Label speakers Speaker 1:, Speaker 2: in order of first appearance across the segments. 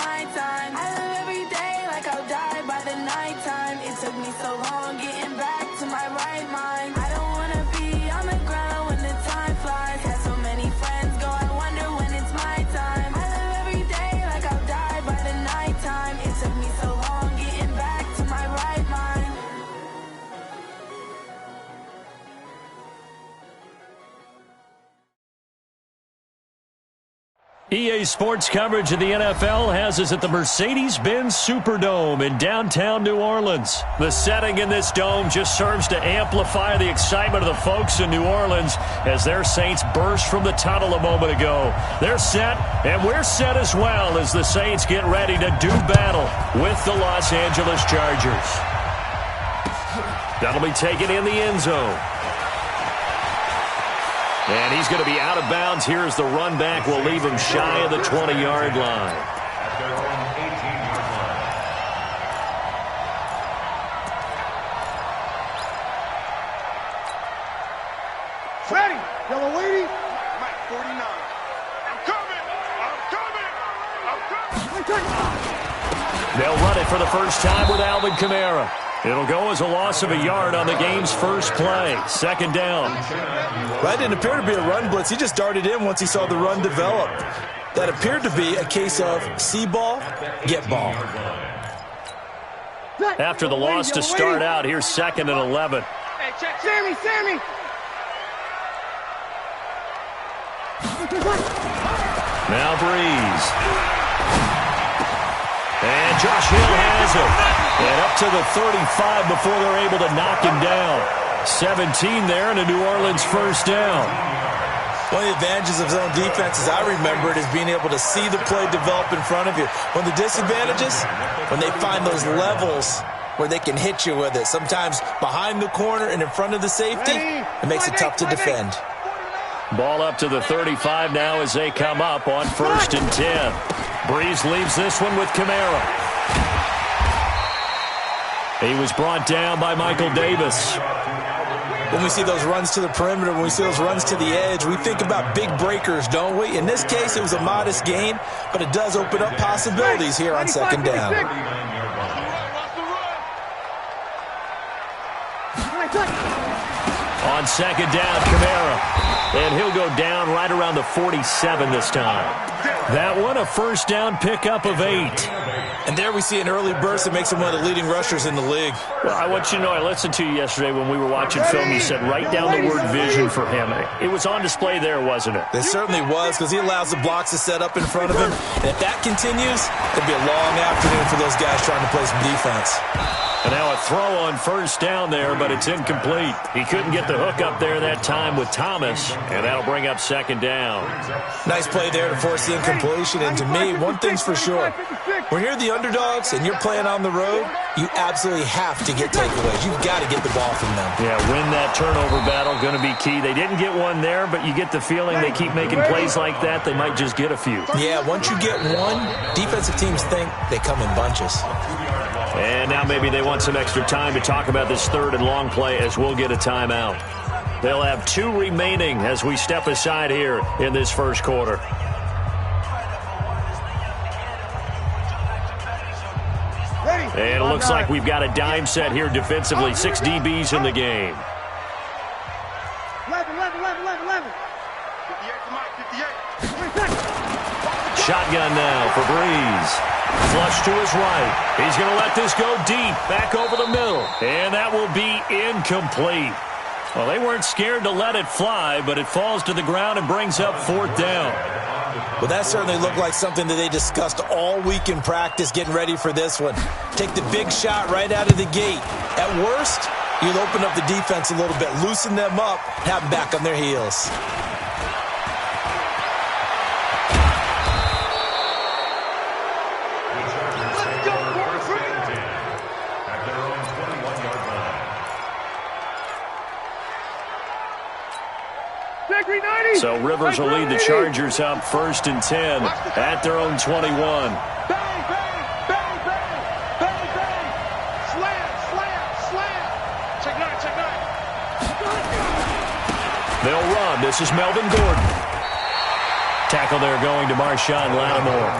Speaker 1: my time. I live every day like I'll die by the nighttime. It took me so long getting back to my right mind. I don't wanna be on the ground when the time flies. Had so many friends go, I wonder when it's my time. I live every day like I'll die by the nighttime. It took me so long getting back to my right mind.
Speaker 2: EA Sports coverage of the NFL has us at the Mercedes-Benz Superdome in downtown New Orleans. The setting in this dome just serves to amplify the excitement of the folks in New Orleans as their Saints burst from the tunnel a moment ago. They're set, and we're set as well as the Saints get ready to do battle with the Los Angeles Chargers. That'll be taken in the end zone. And he's going to be out of bounds. Here's the run back. We'll leave him shy of the 20-yard line.
Speaker 3: Ready. Yellow lady. Mike 49. I'm coming.
Speaker 2: They'll run it for the first time with Alvin Kamara. It'll go as a loss of a yard on the game's first play. Second down.
Speaker 4: That didn't appear to be a run blitz. He just darted in once he saw the run develop. That appeared to be a case of see ball, get ball.
Speaker 2: After the loss to start out, here's 2nd and 11.
Speaker 3: Hey, check. Sammy.
Speaker 2: Now Breeze. And Josh Hill has it. And up to the 35 before they're able to knock him down. 17 there and a New Orleans first down.
Speaker 4: One of the advantages of zone defense, as I remember it, is being able to see the play develop in front of you. One of the disadvantages, when they find those levels where they can hit you with it. Sometimes behind the corner and in front of the safety, it makes it tough to defend.
Speaker 2: Ball up to the 35 now as they come up on 1st and 10. Breeze leaves this one with Kamara. He was brought down by Michael Davis.
Speaker 4: When we see those runs to the perimeter, when we see those runs to the edge, we think about big breakers, don't we? In this case, it was a modest gain, but it does open up possibilities here on 2nd down.
Speaker 2: On 2nd down, Kamara. And he'll go down right around the 47 this time. That one, a first down pickup of 8.
Speaker 4: And there we see an early burst that makes him one of the leading rushers in the league.
Speaker 2: Well, I want you to know, I listened to you yesterday when we were watching film. You said write down the word vision for him. It was on display there, wasn't it?
Speaker 4: It certainly was, because he allows the blocks to set up in front of him. And if that continues, it'll be a long afternoon for those guys trying to play some defense.
Speaker 2: And now a throw on first down there, but it's incomplete. He couldn't get the hook up there that time with Thomas, and that'll bring up 2nd down.
Speaker 4: Nice play there to force the incompletion. And to me, one thing's for sure. When you're the underdogs and you're playing on the road, you absolutely have to get takeaways. You've got to get the ball from them.
Speaker 2: Yeah, win that turnover battle, going to be key. They didn't get one there, but you get the feeling they keep making plays like that, they might just get a few.
Speaker 4: Yeah, once you get one, defensive teams think they come in bunches.
Speaker 2: And now maybe they want some extra time to talk about this 3rd and long play as we'll get a timeout. They'll have 2 remaining as we step aside here in this first quarter. And it looks like we've got a dime set here defensively. 6 DBs in the game.
Speaker 3: 11.
Speaker 2: Shotgun now for Breeze. Flush to his right. He's going to let this go deep, back over the middle. And that will be incomplete. Well, they weren't scared to let it fly, but it falls to the ground and brings up 4th down.
Speaker 4: Well, that certainly looked like something that they discussed all week in practice getting ready for this one. Take the big shot right out of the gate. At worst, you'll open up the defense a little bit, loosen them up, have them back on their heels.
Speaker 2: So Rivers will lead the Chargers up 1st and 10 at their own 21.
Speaker 3: Bang, bang, bang, bang, bang, bang. Slam. Check 9.
Speaker 2: They'll run. This is Melvin Gordon. Tackle there going to Marshawn Lattimore.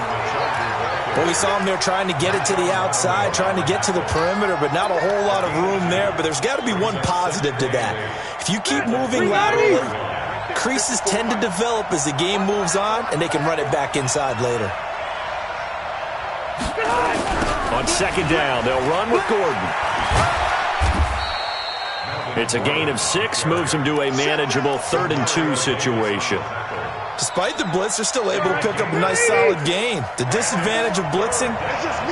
Speaker 4: Well, we saw him there trying to get it to the outside, trying to get to the perimeter, but not a whole lot of room there. But there's got to be one positive to that. If you keep moving laterally, creases tend to develop as the game moves on, and they can run it back inside later.
Speaker 2: On second down, they'll run with Gordon. It's a gain of 6, moves them to a manageable 3rd and 2 situation.
Speaker 4: Despite the blitz, they're still able to pick up a nice solid gain. The disadvantage of blitzing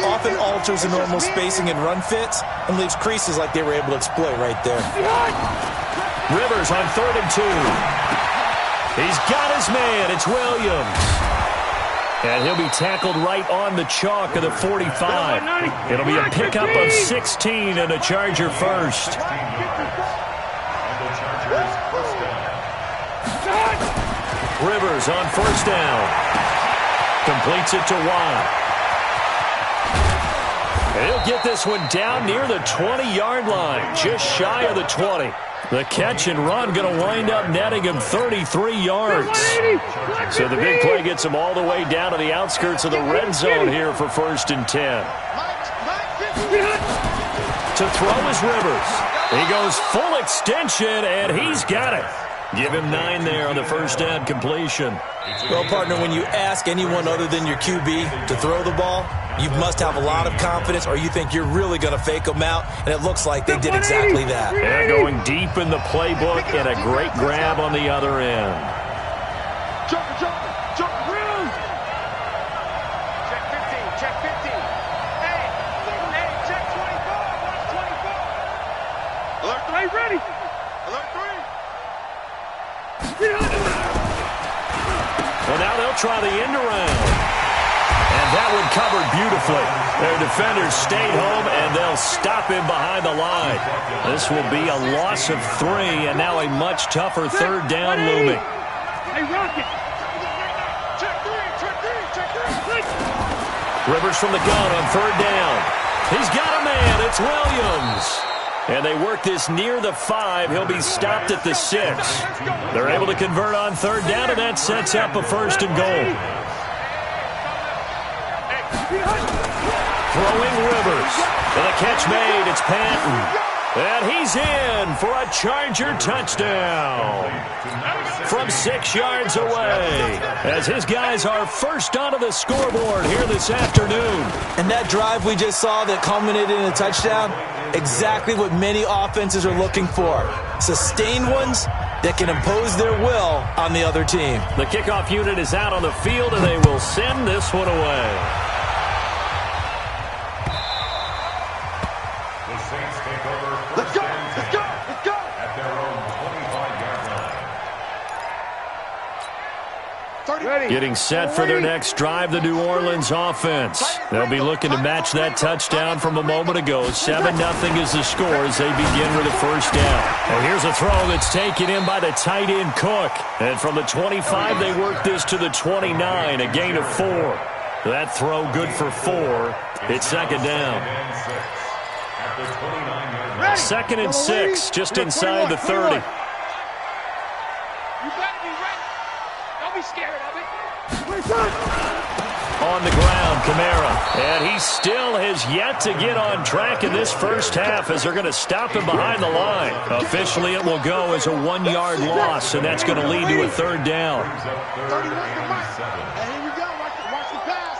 Speaker 4: often alters the normal spacing and run fits and leaves creases like they were able to exploit right there.
Speaker 2: Rivers on 3rd and 2. He's got his man. It's Williams. And he'll be tackled right on the chalk of the 45. It'll be a pickup of 16 and a Charger first. Rivers on 1st down. Completes it to Watt. He'll get this one down near the 20-yard line, just shy of the 20. The catch and run going to wind up netting him 33 yards. So the big play gets him all the way down to the outskirts of the red zone here for 1st and 10. To throw is Rivers. He goes full extension, and he's got it. Give him 9 there on the 1st down completion.
Speaker 4: Well, partner, when you ask anyone other than your QB to throw the ball, you must have a lot of confidence, or you think you're really going to fake them out, and it looks like they did exactly that.
Speaker 2: Yeah, going deep in the playbook, and a great grab on the other end.
Speaker 3: Jump, room. Check 15, check 15. Hey, check 24, watch 24. Alert 3, ready. Alert 3.
Speaker 2: Well, now they'll try the end around. And that one covered beautifully. Their defenders stayed home, and they'll stop him behind the line. This will be a loss of 3, and now a much tougher 3rd down looming.
Speaker 3: Hey, Rocket. Check 3.
Speaker 2: Rivers from the gun on 3rd down. He's got a man. It's Williams. And they work this near the 5. He'll be stopped at the 6. They're able to convert on 3rd down, and that sets up a 1st and goal. Throwing Rivers. And the catch made. It's Patton. And he's in for a Charger touchdown. From 6 yards away. As his guys are first onto the scoreboard here this afternoon.
Speaker 4: And that drive we just saw that culminated in a touchdown, exactly what many offenses are looking for. Sustained ones that can impose their will on the other team.
Speaker 2: The kickoff unit is out on the field, and they will send this one away.
Speaker 3: Let's go. At their own
Speaker 5: 25-yard line.
Speaker 2: Getting set for their next drive, the New Orleans offense. They'll be looking to match that touchdown from a moment ago. 7-0 is the score as they begin with a 1st down. And here's a throw that's taken in by the tight end Cook. And from the 25, they work this to the 29, a gain of 4. That throw good for 4. It's 2nd down. 2nd and 6, just inside the 30.
Speaker 3: You better be ready. Don't be scared of it.
Speaker 2: On the ground, Kamara. And he still has yet to get on track in this first half as they're going to stop him behind the line. Officially, it will go as a 1-yard loss, and that's going to lead to a 3rd down.
Speaker 3: 31 to Mike. Hey, here we go. Watch the pass.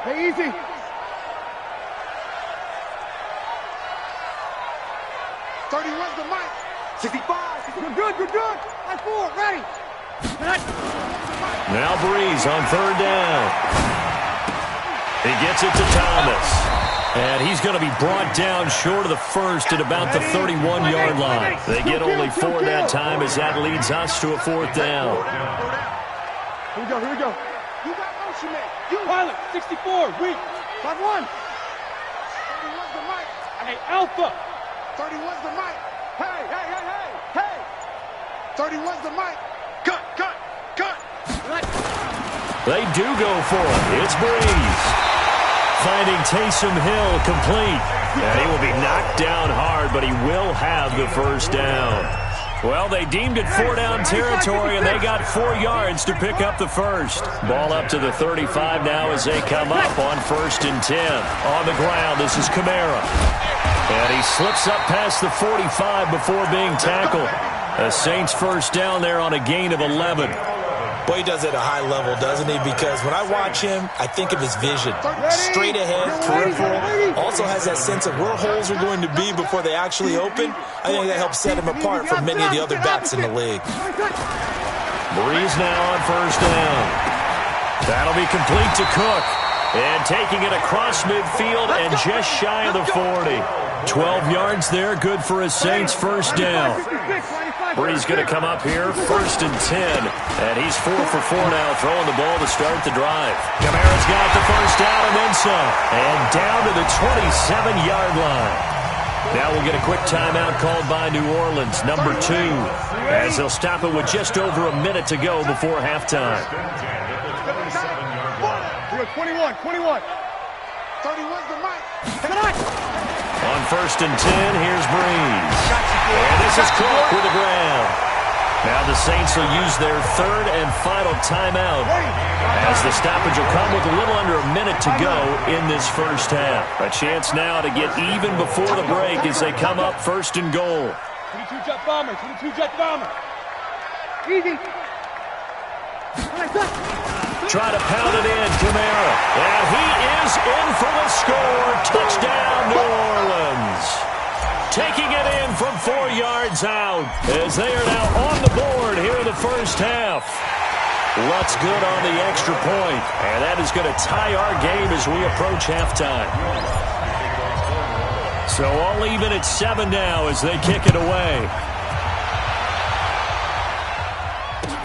Speaker 3: Hey, easy. 31's the Mike. 65. You're good. High 4, ready.
Speaker 2: Now Breeze on 3rd down. He gets it to Thomas. And he's going to be brought down short of the 1st at about the 31-yard line. They get only 4 that time as that leads us to a 4th down.
Speaker 3: Here we go. You got motion, man. You pilot, 64, weak. 5-1. 31's the Mike. Hey, Alpha. 31's the Mike. Hey. 31's the Mike. Cut.
Speaker 2: They do go for it. It's Breeze. Finding Taysom Hill complete. And he will be knocked down hard, but he will have the 1st down. Well, they deemed it 4-down territory, and they got 4 yards to pick up the first. Ball up to the 35 now as they come up on 1st and 10. On the ground, this is Kamara. And he slips up past the 45 before being tackled. A Saints first down there on a gain of 11.
Speaker 4: Boy, he does it at a high level, doesn't he? Because when I watch him, I think of his vision. Straight ahead, peripheral. Also has that sense of where holes are going to be before they actually open. I think that helps set him apart from many of the other backs in the league.
Speaker 2: Breeze now on 1st down. That'll be complete to Cook. And taking it across midfield and just shy of the 40. 12 yards there, good for a Saints first down. Breeze going to come up here, 1st and 10. And he's 4 for 4 now, throwing the ball to start the drive. Kamara's got the first down and then some. And down to the 27-yard line. Now we'll get a quick timeout called by New Orleans, number 2, as they'll stop it with just over a minute to go before halftime.
Speaker 3: 21. 31's the mic.
Speaker 2: On 1st and 10, here's Breeze. And this is Cook with the grab. Now the Saints will use their 3rd and final timeout as the stoppage will come with a little under a minute to go in this first half. A chance now to get even before the break as they come up 1st and goal.
Speaker 3: 22 jet bomber. Easy.
Speaker 2: Try to pound it in, Kamara. And he is in for the score. Touchdown, New Orleans. Taking it in from 4 yards out as they are now on the board here in the first half. Lutz good on the extra point, and that is going to tie our game as we approach halftime. So all even at 7 now as they kick it away.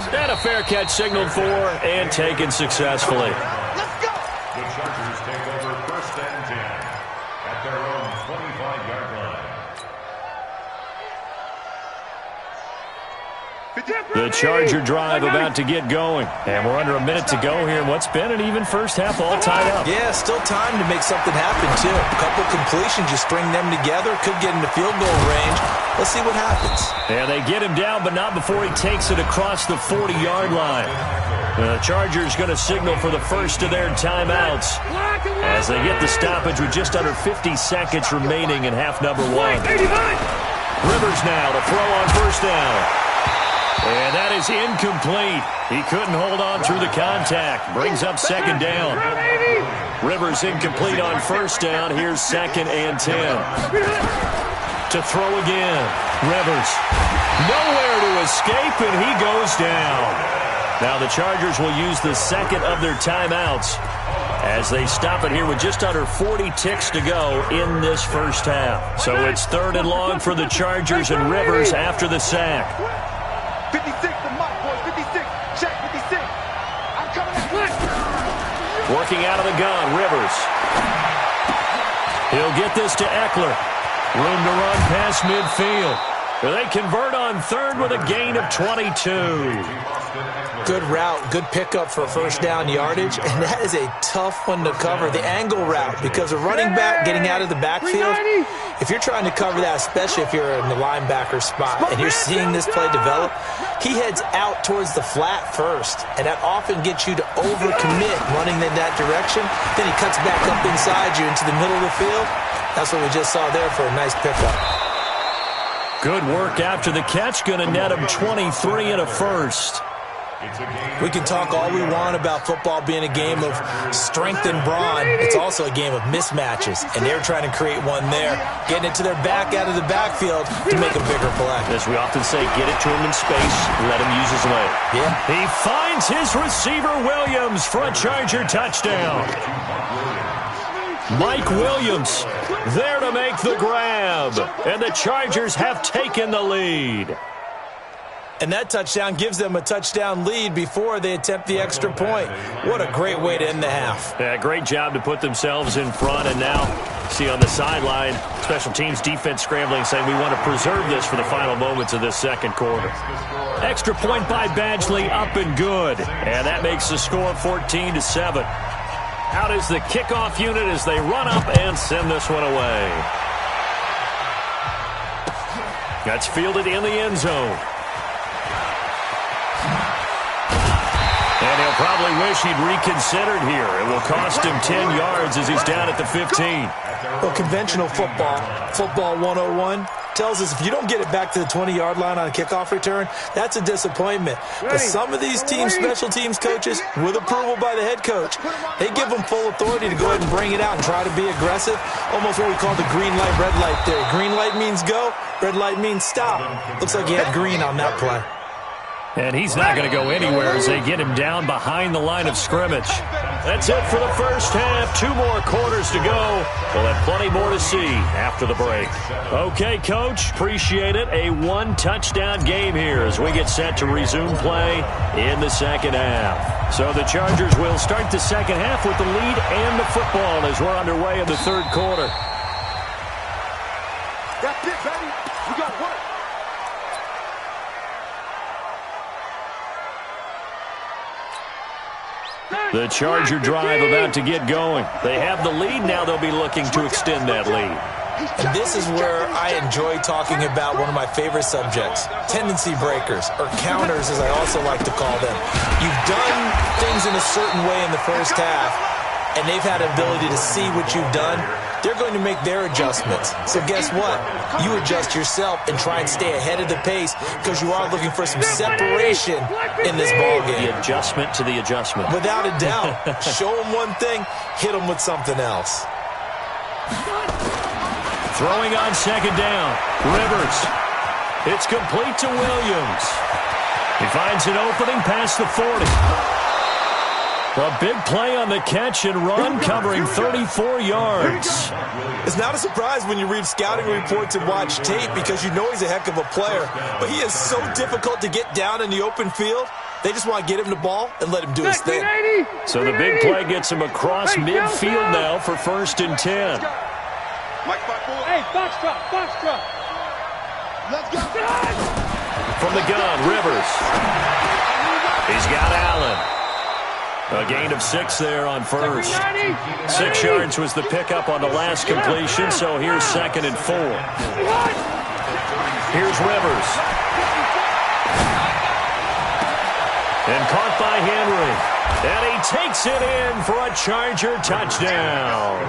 Speaker 2: And a fair catch signaled for and taken successfully.
Speaker 5: Let's go! The Chargers take over 1st and 10 at their own 25-yard line.
Speaker 2: The Charger drive about to get going. And we're under a minute to go here in what's been an even first half all tied up.
Speaker 4: Yeah, still time to make something happen, too. A couple completions, you string them together, could get into field goal range. Let's see what happens.
Speaker 2: And they get him down, but not before he takes it across the 40-yard line. The Chargers going to signal for the first of their timeouts as they get the stoppage with just under 50 seconds remaining in half number 1. Rivers now to throw on 1st down. And that is incomplete. He couldn't hold on through the contact. Brings up 2nd down. Rivers incomplete on 1st down. Here's 2nd and 10. To throw again. Rivers. Nowhere to escape, and he goes down. Now the Chargers will use the 2nd of their timeouts as they stop it here with just under 40 ticks to go in this first half. So it's 3rd and long for the Chargers, and Rivers after the sack.
Speaker 3: 56, the mic, boys. 56. Check 56. I'm coming at.
Speaker 2: Working out of the gun, Rivers. He'll get this to Eckler. Room to run past midfield. They convert on 3rd with a gain of 22.
Speaker 4: Good route, good pickup for 1st down yardage, and that is a tough one to cover, the angle route, because a running back getting out of the backfield, if you're trying to cover that, especially if you're in the linebacker spot and you're seeing this play develop, he heads out towards the flat first, and that often gets you to overcommit running in that direction. Then he cuts back up inside you into the middle of the field. That's what we just saw there for a nice pickup.
Speaker 2: Good work after the catch, going to net him 23 and a first.
Speaker 4: We can talk all we want about football being a game of strength and brawn. It's also a game of mismatches, and they're trying to create one there, getting it to their back out of the backfield to make a bigger play.
Speaker 2: As we often say, get it to him in space, let him use his leg.
Speaker 4: Yeah.
Speaker 2: He finds his receiver, Williams, for a Charger touchdown. Mike Williams there to make the grab, and the Chargers have taken the lead.
Speaker 4: And that touchdown gives them a touchdown lead before they attempt the extra point. What a great way to end the half.
Speaker 2: Yeah, great job to put themselves in front. And now, see on the sideline, special teams defense scrambling, saying we want to preserve this for the final moments of this second quarter. Extra point by Badgley, up and good. And that makes the score 14-7. Out is the kickoff unit as they run up and send this one away. That's fielded in the end zone. And he'll probably wish he'd reconsidered here. It will cost him 10 yards as he's down at the 15.
Speaker 4: Well, conventional football 101, tells us if you don't get it back to the 20-yard line on a kickoff return, that's a disappointment. But some of these teams, special teams coaches, with approval by the head coach, they give them full authority to go ahead and bring it out and try to be aggressive. Almost what we call the green light, red light theory. Green light means go, red light means stop. Looks like he had green on that play.
Speaker 2: And he's not going to go anywhere as they get him down behind the line of scrimmage. That's it for the first half. 2 more quarters to go. We'll have plenty more to see after the break. Okay, Coach, appreciate it. A 1-touchdown game here as we get set to resume play in the second half. So the Chargers will start the second half with the lead and the football as we're underway in the third quarter.
Speaker 3: That's it, baby. We got work.
Speaker 2: The Charger drive about to get going. They have the lead. Now they'll be looking to extend that lead.
Speaker 4: And this is where I enjoy talking about one of my favorite subjects, tendency breakers, or counters as I also like to call them. You've done things in a certain way in the first half, and they've had an ability to see what you've done. They're going to make their adjustments. So guess what? You adjust yourself and try and stay ahead of the pace because you are looking for some separation in this ballgame.
Speaker 2: The adjustment to the adjustment.
Speaker 4: Without a doubt. Show them one thing, hit them with something else.
Speaker 2: Throwing on second down. Rivers. It's complete to Williams. He finds an opening past the 40. A big play on the catch and run, covering 34 yards.
Speaker 4: It's not a surprise when you read scouting reports and watch tape because you know he's a heck of a player. But he is so difficult to get down in the open field. They just want to get him the ball and let him do his thing.
Speaker 2: So the big play gets him across midfield now for 1st and 10.
Speaker 3: Hey, box drop. Let's go.
Speaker 2: From the gun, Rivers. He's got Allen. A gain of 6 there on first. 6 yards was the pickup on the last completion, so here's 2nd and 4. Here's Rivers. And caught by Henry. And he takes it in for a Charger touchdown.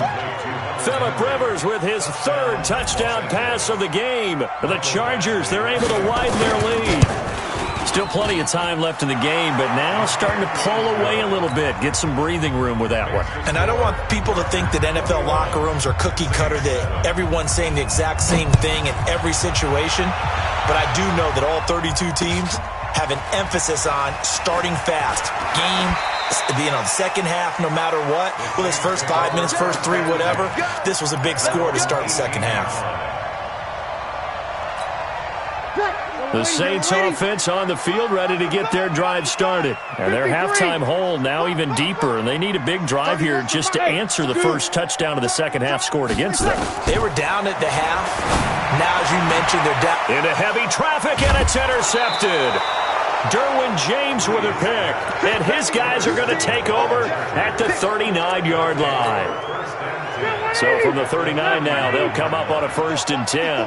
Speaker 2: Phillip Rivers with his 3rd touchdown pass of the game. The Chargers, they're able to widen their lead. Still plenty of time left in the game, but now starting to pull away a little bit. Get some breathing room with that one.
Speaker 4: And I don't want people to think that NFL locker rooms are cookie cutter, that everyone's saying the exact same thing in every situation. But I do know that all 32 teams have an emphasis on starting fast. Game, the second half, no matter what. Well, his first 5 minutes, first 3, whatever. This was a big score to start the second half.
Speaker 2: The Saints offense on the field, ready to get their drive started. And their halftime hold now even deeper, and they need a big drive here just to answer the first touchdown of the second half scored against them.
Speaker 4: They were down at the half. Now, as you mentioned, they're down.
Speaker 2: Into heavy traffic, and it's intercepted. Derwin James with a pick, and his guys are going to take over at the 39-yard line. So from the 39 now, they'll come up on a 1st and 10.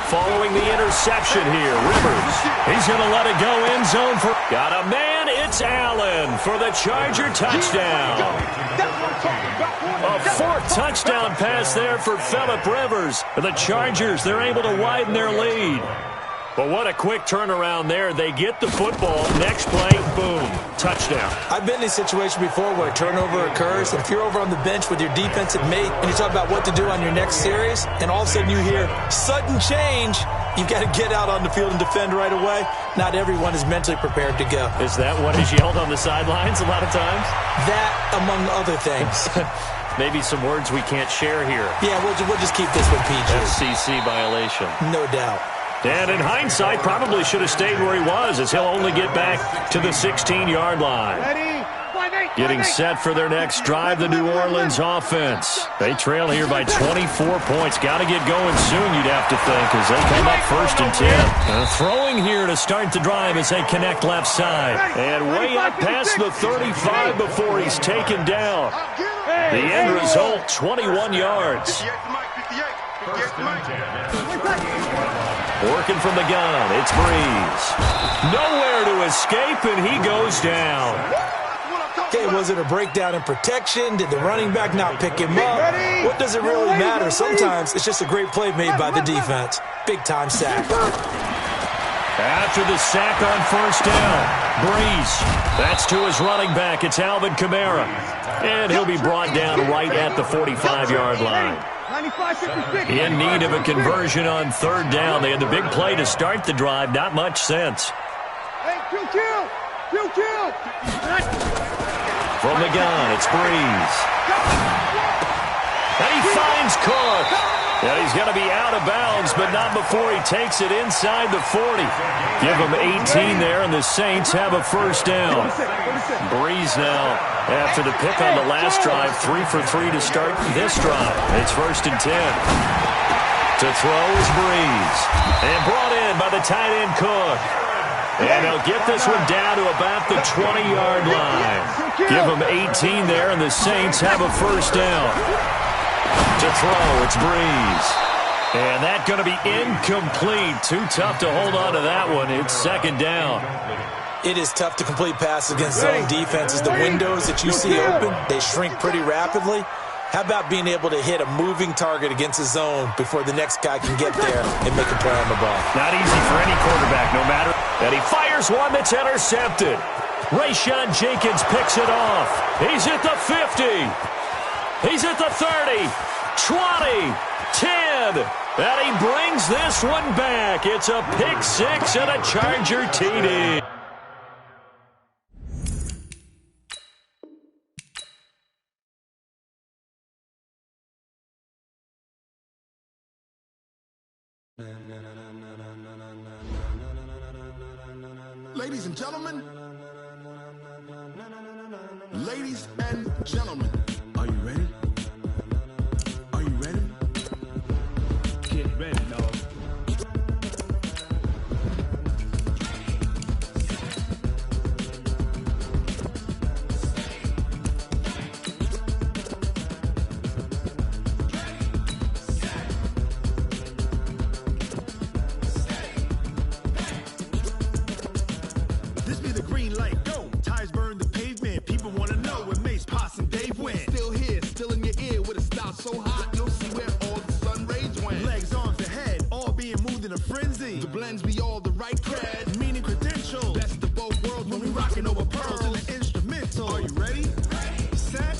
Speaker 2: Following the interception here, Rivers. He's going to let it go end zone for... Got a man, it's Allen for the Charger touchdown. A 4th touchdown pass there for Phillip Rivers. The Chargers, they're able to widen their lead. But what a quick turnaround there. They get the football. Next play, boom, touchdown.
Speaker 4: I've been in a situation before where a turnover occurs. If you're over on the bench with your defensive mate and you talk about what to do on your next series, and all of a sudden you hear sudden change, you've got to get out on the field and defend right away. Not everyone is mentally prepared to go.
Speaker 2: Is that what is yelled on the sidelines a lot of times?
Speaker 4: That, among other things.
Speaker 2: Maybe some words we can't share here.
Speaker 4: Yeah, we'll just keep this one PG.
Speaker 2: FCC violation.
Speaker 4: No doubt.
Speaker 2: And in hindsight, probably should have stayed where he was as he'll only get back to the 16-yard line.
Speaker 3: Ready? 5-8.
Speaker 2: Getting set for their next drive, the New Orleans offense. They trail here by 24 points. Got to get going soon, you'd have to think, as they come up 1st and 10. Throwing here to start the drive as they connect left side. And way up past the 35 before he's taken down. The end result, 21 yards. Working from the gun, it's Breeze. Nowhere to escape, and he goes down.
Speaker 4: Okay, was it a breakdown in protection? Did the running back not pick him up? What does it really matter? Sometimes it's just a great play made by the defense. Big-time sack.
Speaker 2: After the sack on 1st down, Breeze. That's to his running back. It's Alvin Kamara. And he'll be brought down right at the 45-yard line. In need of a conversion on 3rd down. They had the big play to start the drive. Not much sense. From the gun, it's Breeze. And he finds Cook. And he's going to be out of bounds, but not before he takes it inside the 40. Give him 18 there, and the Saints have a 1st down. Breeze now, after the pick on the last drive, 3 for 3 to start this drive. It's 1st and 10. To throw is Breeze. And brought in by the tight end Cook. And they'll get this one down to about the 20-yard line. Give them 18 there, and the Saints have a 1st down. To throw, it's Breeze. And that's going to be incomplete. Too tough to hold on to that one. It's 2nd down.
Speaker 4: It is tough to complete passes against zone defenses. The windows that you see open, they shrink pretty rapidly. How about being able to hit a moving target against a zone before the next guy can get there and make a play on the ball?
Speaker 2: Not easy for any quarterback, no matter. And he fires one that's intercepted. Rayshawn Jenkins picks it off. He's at the 50. He's at the 30. 20. 10. And he brings this one back. It's a pick 6 and a Charger TD.
Speaker 6: Ladies and gentlemen, are you ready? Are you ready? Get ready, dog.
Speaker 7: This be the green light, go. Tires burn the pavement. People want to know where Mace, Potts, and Dave went.
Speaker 6: Still here, still in your ear with a stop so hot, you'll see where all the sun rays went.
Speaker 7: Legs, arms, and head, all being moved in a frenzy.
Speaker 6: The blends be all the right cred.
Speaker 7: Meaning credentials.
Speaker 6: Best of both worlds when we rockin' over
Speaker 7: Pearls
Speaker 6: pearls.
Speaker 7: and the instrumental.
Speaker 6: Are you ready?
Speaker 7: Set.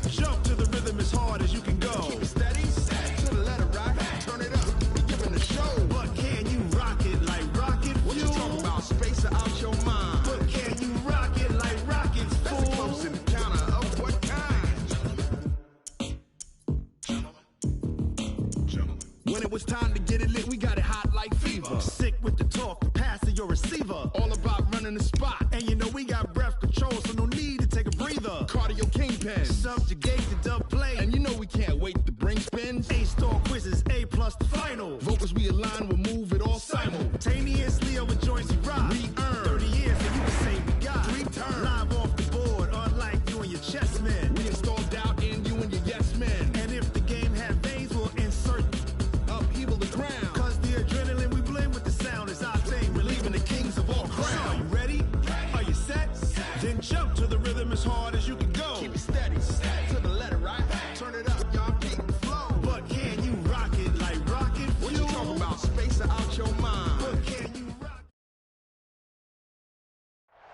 Speaker 7: Jump to the rhythm as hard as you can go.
Speaker 6: Keep it steady, to the letter rock. Turn it up, be giving the show.
Speaker 7: But can you rock it like rocket
Speaker 6: What you
Speaker 7: fuel?
Speaker 6: talking about? Space or out your mind?
Speaker 7: But can you rock it like rockets,
Speaker 6: That's a
Speaker 7: fool?
Speaker 6: close encounter of what kind?
Speaker 7: When it was time to get it lit, we got it hot like fever. Sick with the talk, passing your receiver.
Speaker 6: All about running the spot.
Speaker 7: And you know we got breath control, so no need to take a breather.
Speaker 6: Cardio kingpin.
Speaker 7: Subjugate the dub play.
Speaker 6: And you know we can't wait to bring spins.
Speaker 7: A-star quizzes, A+ the final.
Speaker 6: Vocals we align, we'll move it all
Speaker 7: Simultaneously over joints we rock.
Speaker 6: We earn
Speaker 7: 30 years, so you can say we got
Speaker 6: 3 turns.
Speaker 7: live off the board, unlike you and your chess men.
Speaker 6: We install doubt in you and your yes men.
Speaker 7: And if the game had veins, we'll insert.
Speaker 6: Upheaval the ground.
Speaker 7: Cause the adrenaline we blend with the sound is our thing.
Speaker 6: Relieving the kings of all
Speaker 7: So are
Speaker 6: crown.
Speaker 7: you ready? Are you set? Then jump to the rhythm as hard as you can go.
Speaker 6: Keep it steady, to the letter right. Turn it up, y'all keep the flow.
Speaker 7: But can you rock it like rocket
Speaker 6: What you
Speaker 7: fuel?
Speaker 6: talking about? Space or out your mind?
Speaker 7: But can you rock?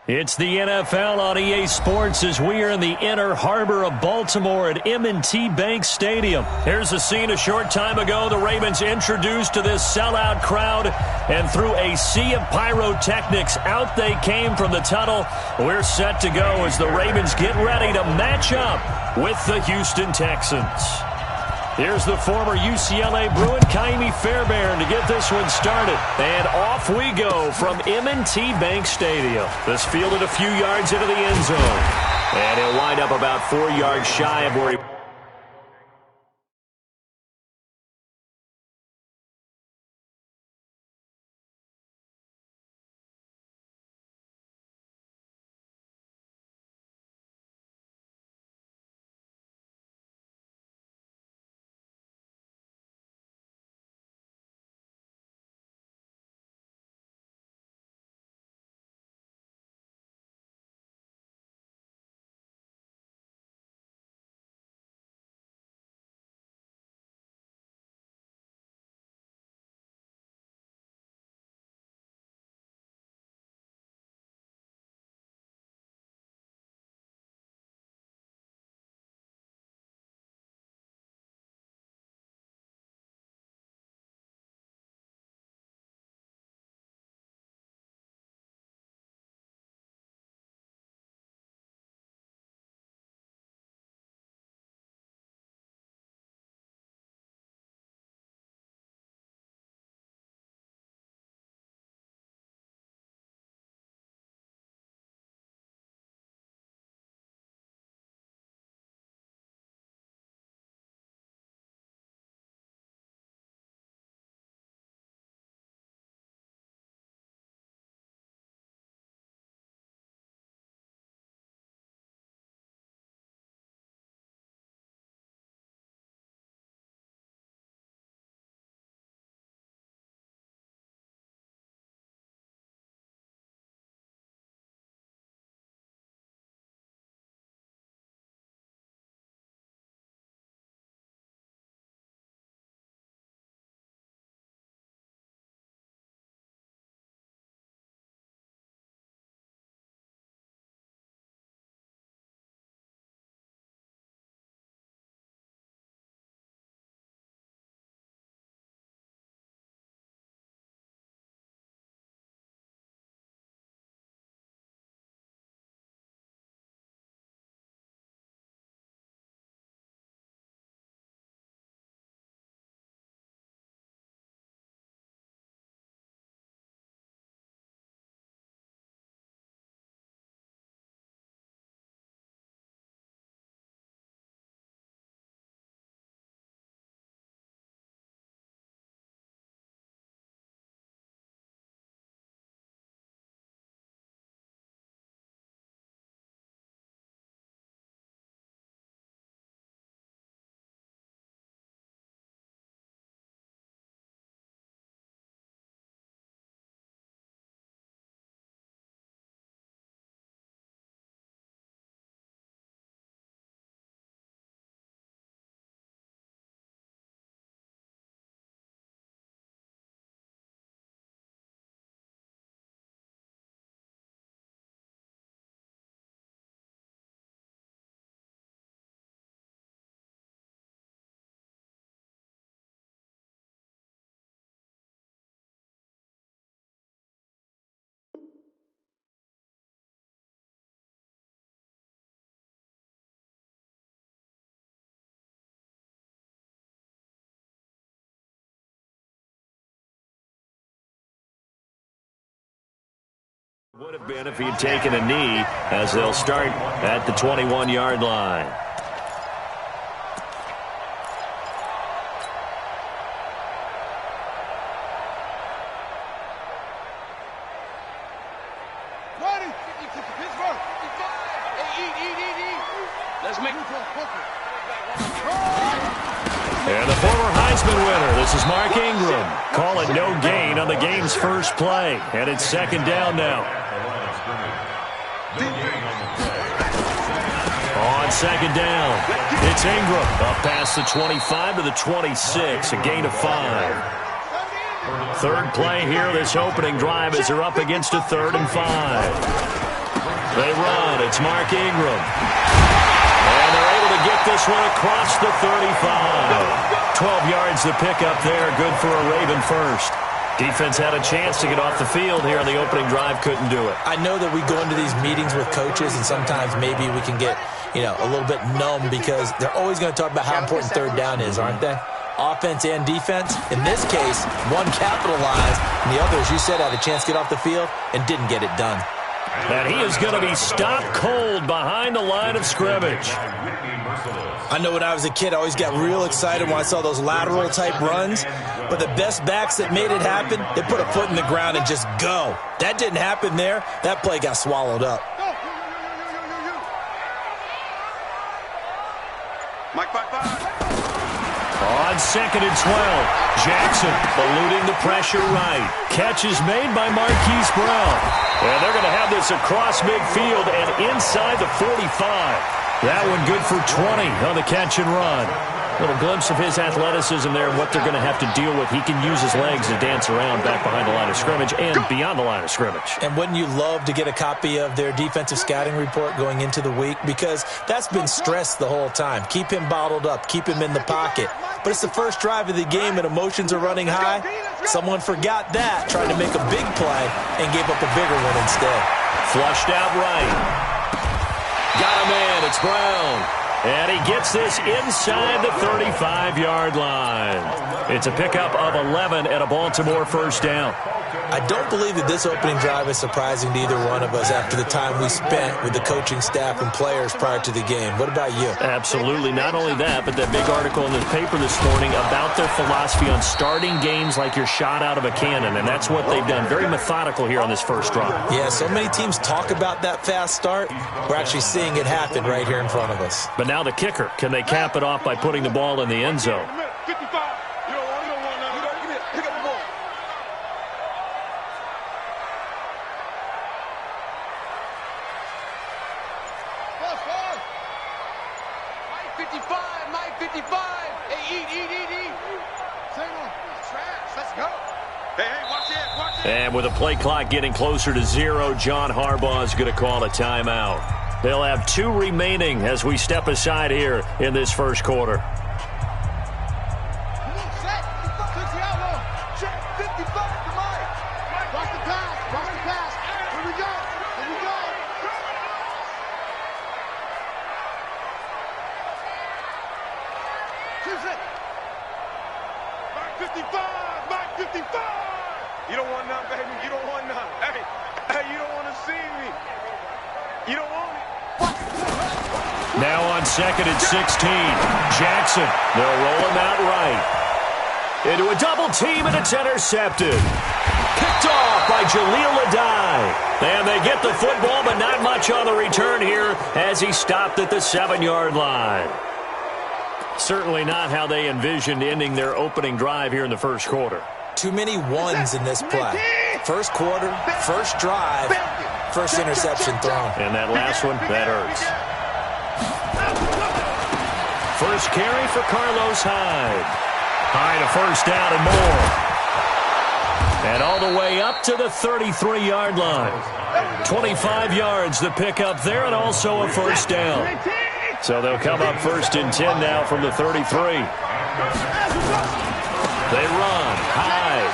Speaker 2: It's the NFL on EA Sports as we are in the inner harbor of Baltimore at M&T Bank Stadium. Here's a scene a short time ago. The Ravens introduced to this sellout crowd, and through a sea of pyrotechnics, out they came from the tunnel. We're set to go as the Ravens get ready to match up with the Houston Texans. Here's the former UCLA Bruin, Kaimi Fairbairn, to get this one started. And off we go from M&T Bank Stadium. This fielded a few yards into the end zone. And he'll wind up about 4 yards shy of where he... Would have been if he'd taken a knee, as they'll start at the 21-yard line.
Speaker 3: Let's make
Speaker 2: And the former Heisman winner, this is Mark Ingram. Call it no gain on the game's first play. And it's second down now. On second down, it's Ingram up past the 25 to the 26, a gain of 5. Third play here, this opening drive as they're up against a 3rd and 5. They run, it's Mark Ingram. And they're able to get this one across the 35. 12 yards to pick up there, good for a Raven first. Defense had a chance to get off the field here on the opening drive, couldn't do it.
Speaker 4: I know that we go into these meetings with coaches, and sometimes maybe we can get, a little bit numb because they're always going to talk about how important third down is, aren't they? Offense and defense. In this case, one capitalized, and the other, as you said, had a chance to get off the field and didn't get it done.
Speaker 2: And he is going to be stopped cold behind the line of scrimmage.
Speaker 4: I know when I was a kid, I always got real excited when I saw those lateral-type runs. But the best backs that made it happen, they put a foot in the ground and just go. That didn't happen there. That play got swallowed up.
Speaker 3: Mike, 5-5.
Speaker 2: On 2nd and 12, Jackson eluding the pressure right. Catch is made by Marquise Brown. And they're going to have this across midfield and inside the 45. That one good for 20 on the catch and run. A little glimpse of his athleticism there and what they're going to have to deal with. He can use his legs to dance around back behind the line of scrimmage and beyond the line of scrimmage.
Speaker 4: And wouldn't you love to get a copy of their defensive scouting report going into the week? Because that's been stressed the whole time. Keep him bottled up. Keep him in the pocket. But it's the first drive of the game and emotions are running high. Someone forgot that, trying to make a big play, and gave up a bigger one instead.
Speaker 2: Flushed out right. Got a man. It's Brown. And he gets this inside the 35-yard line. It's a pickup of 11 and a Baltimore first down.
Speaker 4: I don't believe that this opening drive is surprising to either one of us after the time we spent with the coaching staff and players prior to the game. What about you?
Speaker 2: Absolutely. Not only that, but that big article in the paper this morning about their philosophy on starting games like you're shot out of a cannon, and that's what they've done. Very methodical here on this first drive.
Speaker 4: Yeah, so many teams talk about that fast start. We're actually seeing it happen right here in front of us.
Speaker 2: But now the kicker. Can they cap it off by putting the ball in the end zone?
Speaker 3: 55. You don't want now. Give me it. Pick up the ball. Mike 55. Mike 55. Hey, eat. Single. Trash. Let's go. Hey, watch it.
Speaker 2: And with the play clock getting closer to 0, John Harbaugh is going to call a timeout. They'll have 2 remaining as we step aside here in this first quarter.
Speaker 3: Mike 55. You don't want none, baby. You don't want none. Hey, you don't want to see me. You don't want it.
Speaker 2: Now on 2nd and 16, Jackson. They'll roll him out right. Into a double team, and it's intercepted. Picked off by Jaleel Adai. And they get the football, but not much on the return here as he stopped at the 7-yard line. Certainly not how they envisioned ending their opening drive here in the first quarter.
Speaker 4: Too many ones in this play. First quarter, first drive, first interception thrown.
Speaker 2: And that last one, that hurts. First carry for Carlos Hyde. Hyde a first down and more. And all the way up to the 33-yard line. 25 yards the pickup there, and also a first down. So they'll come up 1st and 10 now from the 33. They run. Hyde.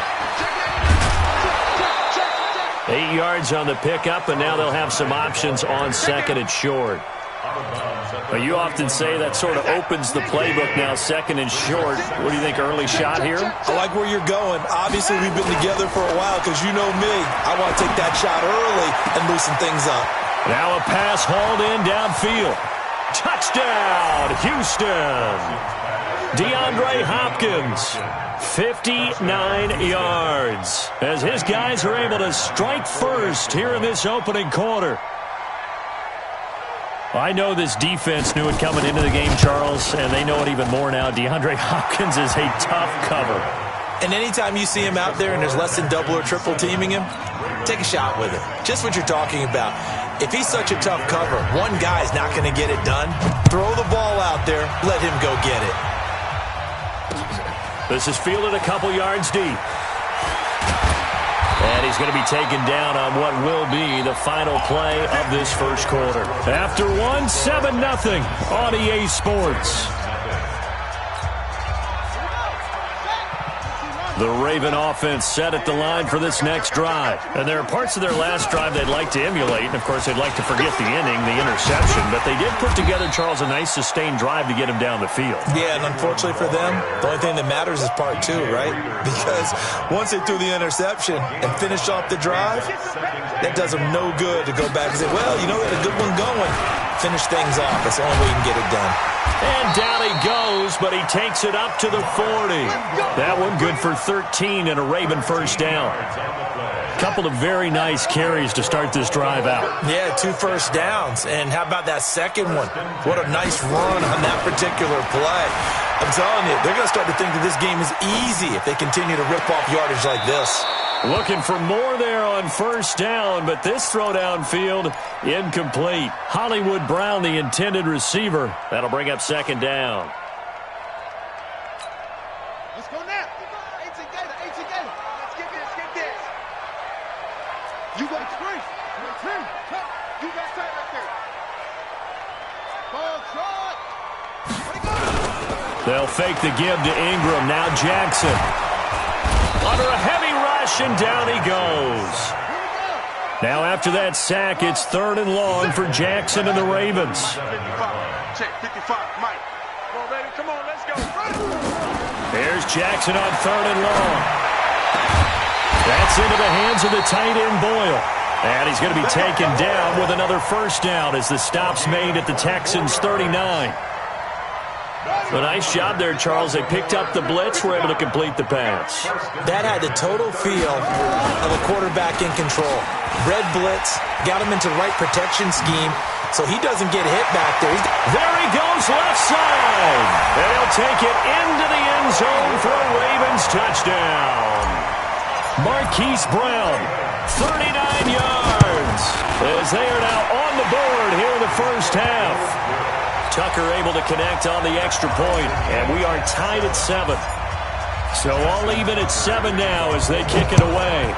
Speaker 2: 8 yards on the pickup, and now they'll have some options on 2nd and short. But you often say that sort of opens the playbook now, 2nd and short. What do you think, early shot here?
Speaker 4: I like where you're going. Obviously, we've been together for a while because you know me. I want to take that shot early and loosen things up.
Speaker 2: Now a pass hauled in downfield. Touchdown, Houston. DeAndre Hopkins, 59 yards, as his guys are able to strike first here in this opening quarter. I know this defense knew it coming into the game, Charles, and they know it even more now. DeAndre Hopkins is a tough cover.
Speaker 4: And anytime you see him out there and there's less than double or triple teaming him, take a shot with it. Just what you're talking about. If he's such a tough cover, one guy's not going to get it done. Throw the ball out there. Let him go get it.
Speaker 2: This is fielded a couple yards deep. And he's going to be taken down on what will be the final play of this first quarter. After 7-0 on EA Sports. The Raven offense set at the line for this next drive. And there are parts of their last drive they'd like to emulate. And, of course, they'd like to forget the inning, the interception. But they did put together, Charles, a nice sustained drive to get him down the field.
Speaker 4: Yeah, and unfortunately for them, the only thing that matters is part two, right? Because once they threw the interception and finished off the drive, that does them no good to go back and say, well, you know, we had a good one going. Finish things off. That's the only way you can get it done.
Speaker 2: And down he goes, but he takes it up to the 40. That one good for 13 and a Raven first down. Couple of very nice carries to start this drive out.
Speaker 4: Yeah, 2 first downs. And how about that second one? What a nice run on that particular play. I'm telling you, they're going to start to think that this game is easy if they continue to rip off yardage like this.
Speaker 2: Looking for more there on first down, but this throw downfield incomplete. Hollywood Brown, the intended receiver. That'll bring up second down.
Speaker 3: Let's go now. Let's get this. You got three. You got tight right there. Ball shot.
Speaker 2: They'll fake the give to Ingram. Now Jackson. Under a heavy rush, and down he goes. Now after that sack, it's 3rd and long for Jackson and the Ravens.
Speaker 3: 55. Check 55. Mike. Come on, baby. Come on, let's go.
Speaker 2: There's Jackson on 3rd and long. That's into the hands of the tight end Boyle. And he's going to be taken down with another first down as the stop's made at the Texans' 39. A nice job there, Charles. They picked up the blitz, were able to complete the pass.
Speaker 4: That had the total feel of a quarterback in control. Red blitz, got him into the right protection scheme, so he doesn't get hit back there.
Speaker 2: There he goes, left side. They'll take it into the end zone for a Ravens touchdown. Marquise Brown, 39 yards, as they are now on the board here in the first half. Tucker able to connect on the extra point, and we are tied at 7. So all even at 7 now as they kick it away.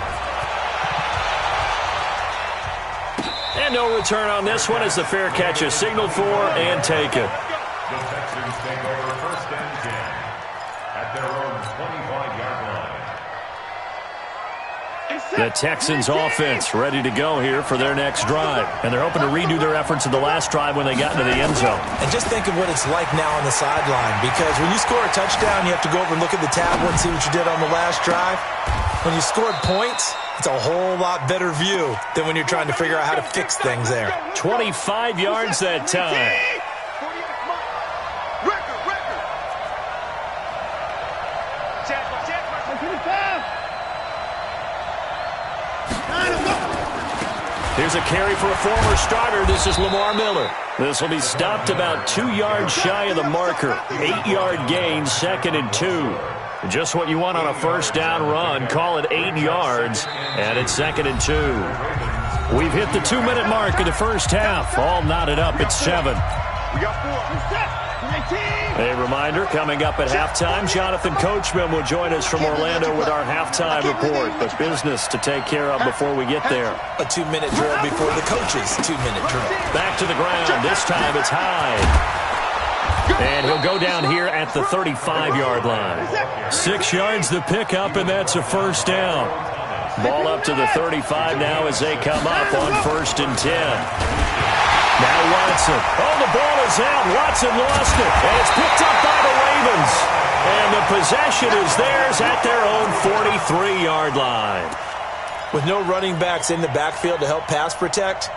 Speaker 2: And no return on this one as the fair catch is signaled for and taken.
Speaker 5: The Texans take over 1st and 10 at their own 25-yard line.
Speaker 2: The Texans offense ready to go here for their next drive. And they're hoping to redo their efforts of the last drive when they got into the end zone.
Speaker 4: And just think of what it's like now on the sideline, because when you score a touchdown, you have to go over and look at the tablet and see what you did on the last drive. When you scored points, it's a whole lot better view than when you're trying to figure out how to fix things there.
Speaker 2: 25 yards that time. Here's a carry for a former starter. This is Lamar Miller. This will be stopped about 2 yards shy of the marker. 8-yard gain, 2nd and 2. Just what you want on a first down run. Call it 8 yards, and it's 2nd and 2. We've hit the 2-minute mark of the first half. All knotted up at 7.
Speaker 3: We got 4.
Speaker 2: A reminder, coming up at halftime, Jonathan Coachman will join us from Orlando with our halftime report. But business to take care of before we get there.
Speaker 4: A 2-minute drill before the coach's 2-minute drill.
Speaker 2: Back to the ground. This time it's high. And he'll go down here at the 35-yard line. 6 yards the pickup, and that's a first down. Ball up to the 35 now as they come up on 1st and 10. Now Watson. Oh, the ball is out. Watson lost it. And it's picked up by the Ravens. And the possession is theirs at their own 43-yard line.
Speaker 4: With no running backs in the backfield to help pass protect,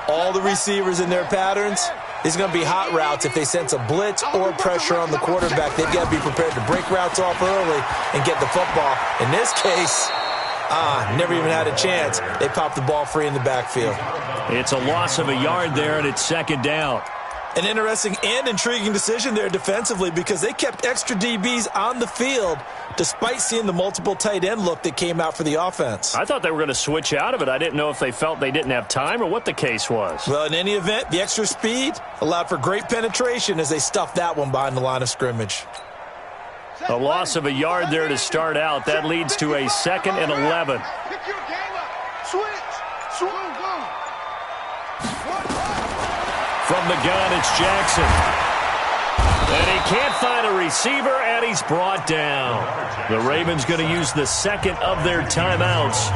Speaker 4: all the receivers in their patterns, these are going to be hot routes. If they sense a blitz or pressure on the quarterback, they've got to be prepared to break routes off early and get the football. In this case, never even had a chance. They popped the ball free in the backfield.
Speaker 2: It's a loss of a yard there, and it's 2nd down.
Speaker 4: An interesting and intriguing decision there defensively, because they kept extra DBs on the field despite seeing the multiple tight end look that came out for the offense.
Speaker 2: I thought they were going to switch out of it. I didn't know if they felt they didn't have time or what the case was.
Speaker 4: Well, in any event, the extra speed allowed for great penetration as they stuffed that one behind the line of scrimmage.
Speaker 2: A loss of a yard there to start out. That leads to a 2nd and 11.
Speaker 3: Pick your game up. Switch.
Speaker 2: From the gun, it's Jackson. And he can't find a receiver, and he's brought down. The Ravens going to use the second of their timeouts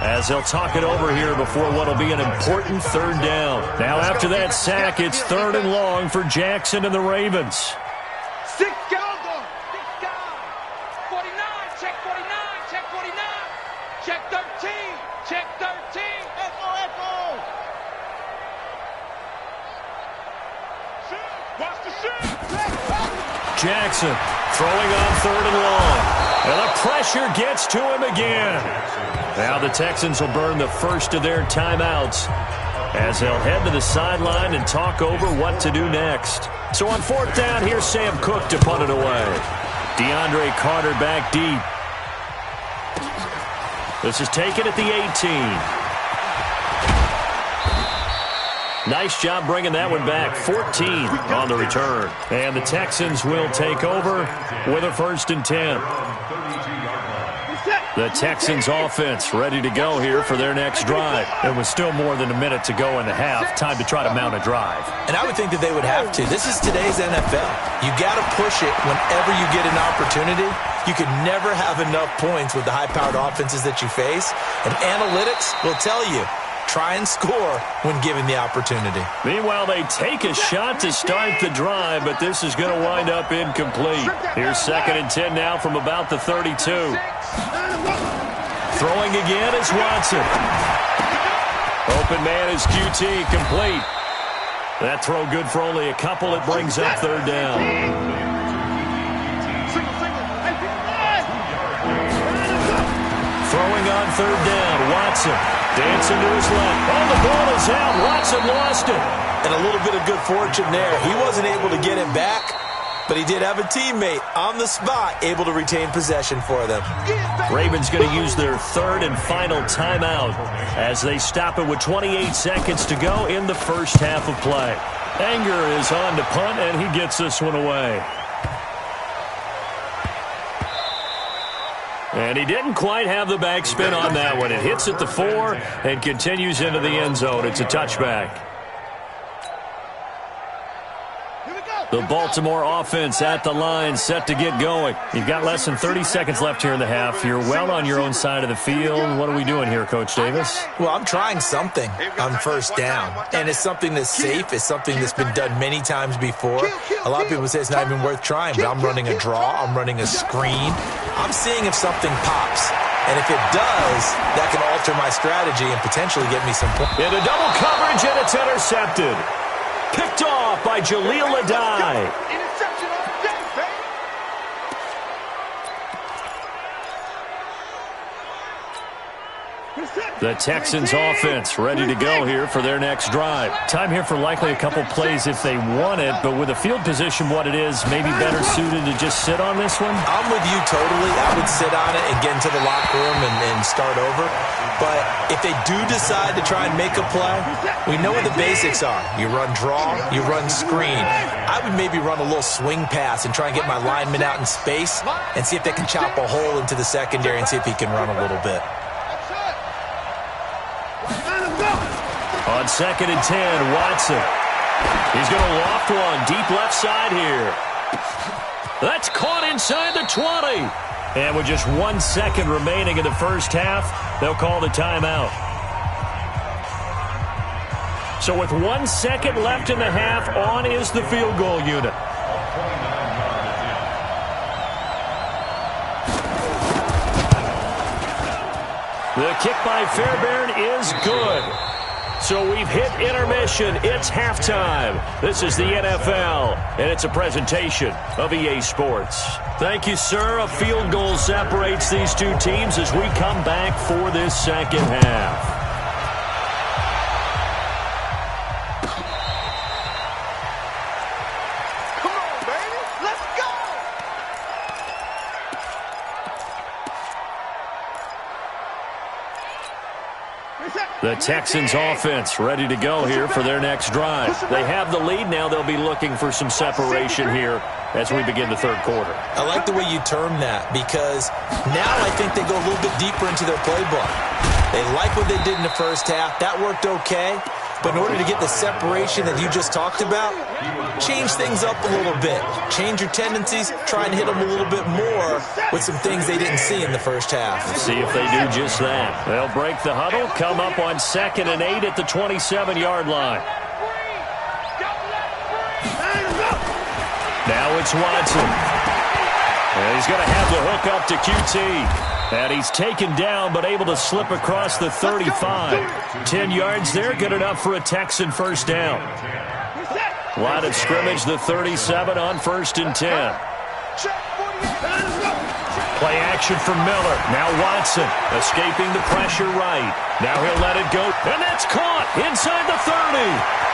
Speaker 2: as they'll talk it over here before what will be an important third down. Now after that sack, it's 3rd and long for Jackson and the Ravens.
Speaker 3: 6 guys, 6 guys. 49, check 49, check 49. Check 13, check 13. Echo. Watch the shit.
Speaker 2: Jackson throwing on 3rd and long. And the pressure gets to him again. Now the Texans will burn the first of their timeouts as they'll head to the sideline and talk over what to do next. So on 4th down, here's Sam Cook to punt it away. DeAndre Carter back deep. This is taken at the 18. Nice job bringing that one back. 14 on the return. And the Texans will take over with a 1st and 10. The Texans offense ready to go here for their next drive. It was still more than a minute to go in the half. Time to try to mount a drive.
Speaker 4: And I would think that they would have to. This is today's NFL. You got to push it whenever you get an opportunity. You can never have enough points with the high-powered offenses that you face. And analytics will tell you, try and score when given the opportunity.
Speaker 2: Meanwhile, they take a shot to start the drive, but this is going to wind up incomplete. Here's 2nd and 10 now from about the 32. Throwing again is Watson. Open man is QT, complete. That throw good for only a couple. It brings up 3rd down. Throwing on 3rd down, Watson. Dancing to his left. Oh, the ball is out. Watson lost it.
Speaker 4: And a little bit of good fortune there. He wasn't able to get it back, but he did have a teammate on the spot able to retain possession for them.
Speaker 2: Ravens going to use their 3rd and final timeout as they stop it with 28 seconds to go in the first half of play. Anger is on to punt, and he gets this one away. And he didn't quite have the backspin on that one. It hits at the 4 and continues into the end zone. It's a touchback. The Baltimore offense at the line, set to get going. You've got less than 30 seconds left here in the half. You're well on your own side of the field. What are we doing here, Coach Davis?
Speaker 4: Well, I'm trying something on 1st down. And it's something that's safe. It's something that's been done many times before. A lot of people say it's not even worth trying, but I'm running a draw. I'm running a screen. I'm seeing if something pops. And if it does, that can alter my strategy and potentially get me some points.
Speaker 2: Into double coverage, and it's intercepted. Picked off by Jaleel Adai.
Speaker 3: Interception of the day, baby.
Speaker 2: The Texans offense ready to go here for their next drive. Time here for likely a couple plays if they want it, but with a field position what it is, maybe better suited to just sit on this one?
Speaker 4: I'm with you totally. I would sit on it and get into the locker room and start over. But if they do decide to try and make a play, we know what the basics are. You run draw, you run screen. I would maybe run a little swing pass and try and get my lineman out in space and see if they can chop a hole into the secondary and see if he can run a little bit.
Speaker 2: On 2nd and 10, Watson. He's going to loft one deep left side here. That's caught inside the 20. And with just 1 second remaining in the first half, they'll call the timeout. So with 1 second left in the half, on is the field goal unit. The kick by Fairbairn is good. So we've hit intermission. It's halftime. This is the NFL, and it's a presentation of EA Sports. Thank you, sir. A field goal separates these two teams as we come back for this second half.
Speaker 3: Come on, baby. Let's go.
Speaker 2: The Texans offense ready to go here for their next drive. They have the lead now. They'll be looking for some separation here as we begin the third quarter.
Speaker 4: I like the way you term that because now I think they go a little bit deeper into their playbook. They like what they did in the first half. That worked okay. But in order to get the separation that you just talked about, change things up a little bit. Change your tendencies, try and hit them a little bit more with some things they didn't see in the first half.
Speaker 2: See if they do just that. They'll break the huddle, come up on 2nd and 8 at the 27-yard line. Now it's Watson. And he's going to have the hook up to QT. And he's taken down but able to slip across the 35. 10 yards there, good enough for a Texan first down. Line of scrimmage, the 37 on 1st and 10. Play action from Miller. Now Watson escaping the pressure right. Now he'll let it go. And that's caught inside the 30.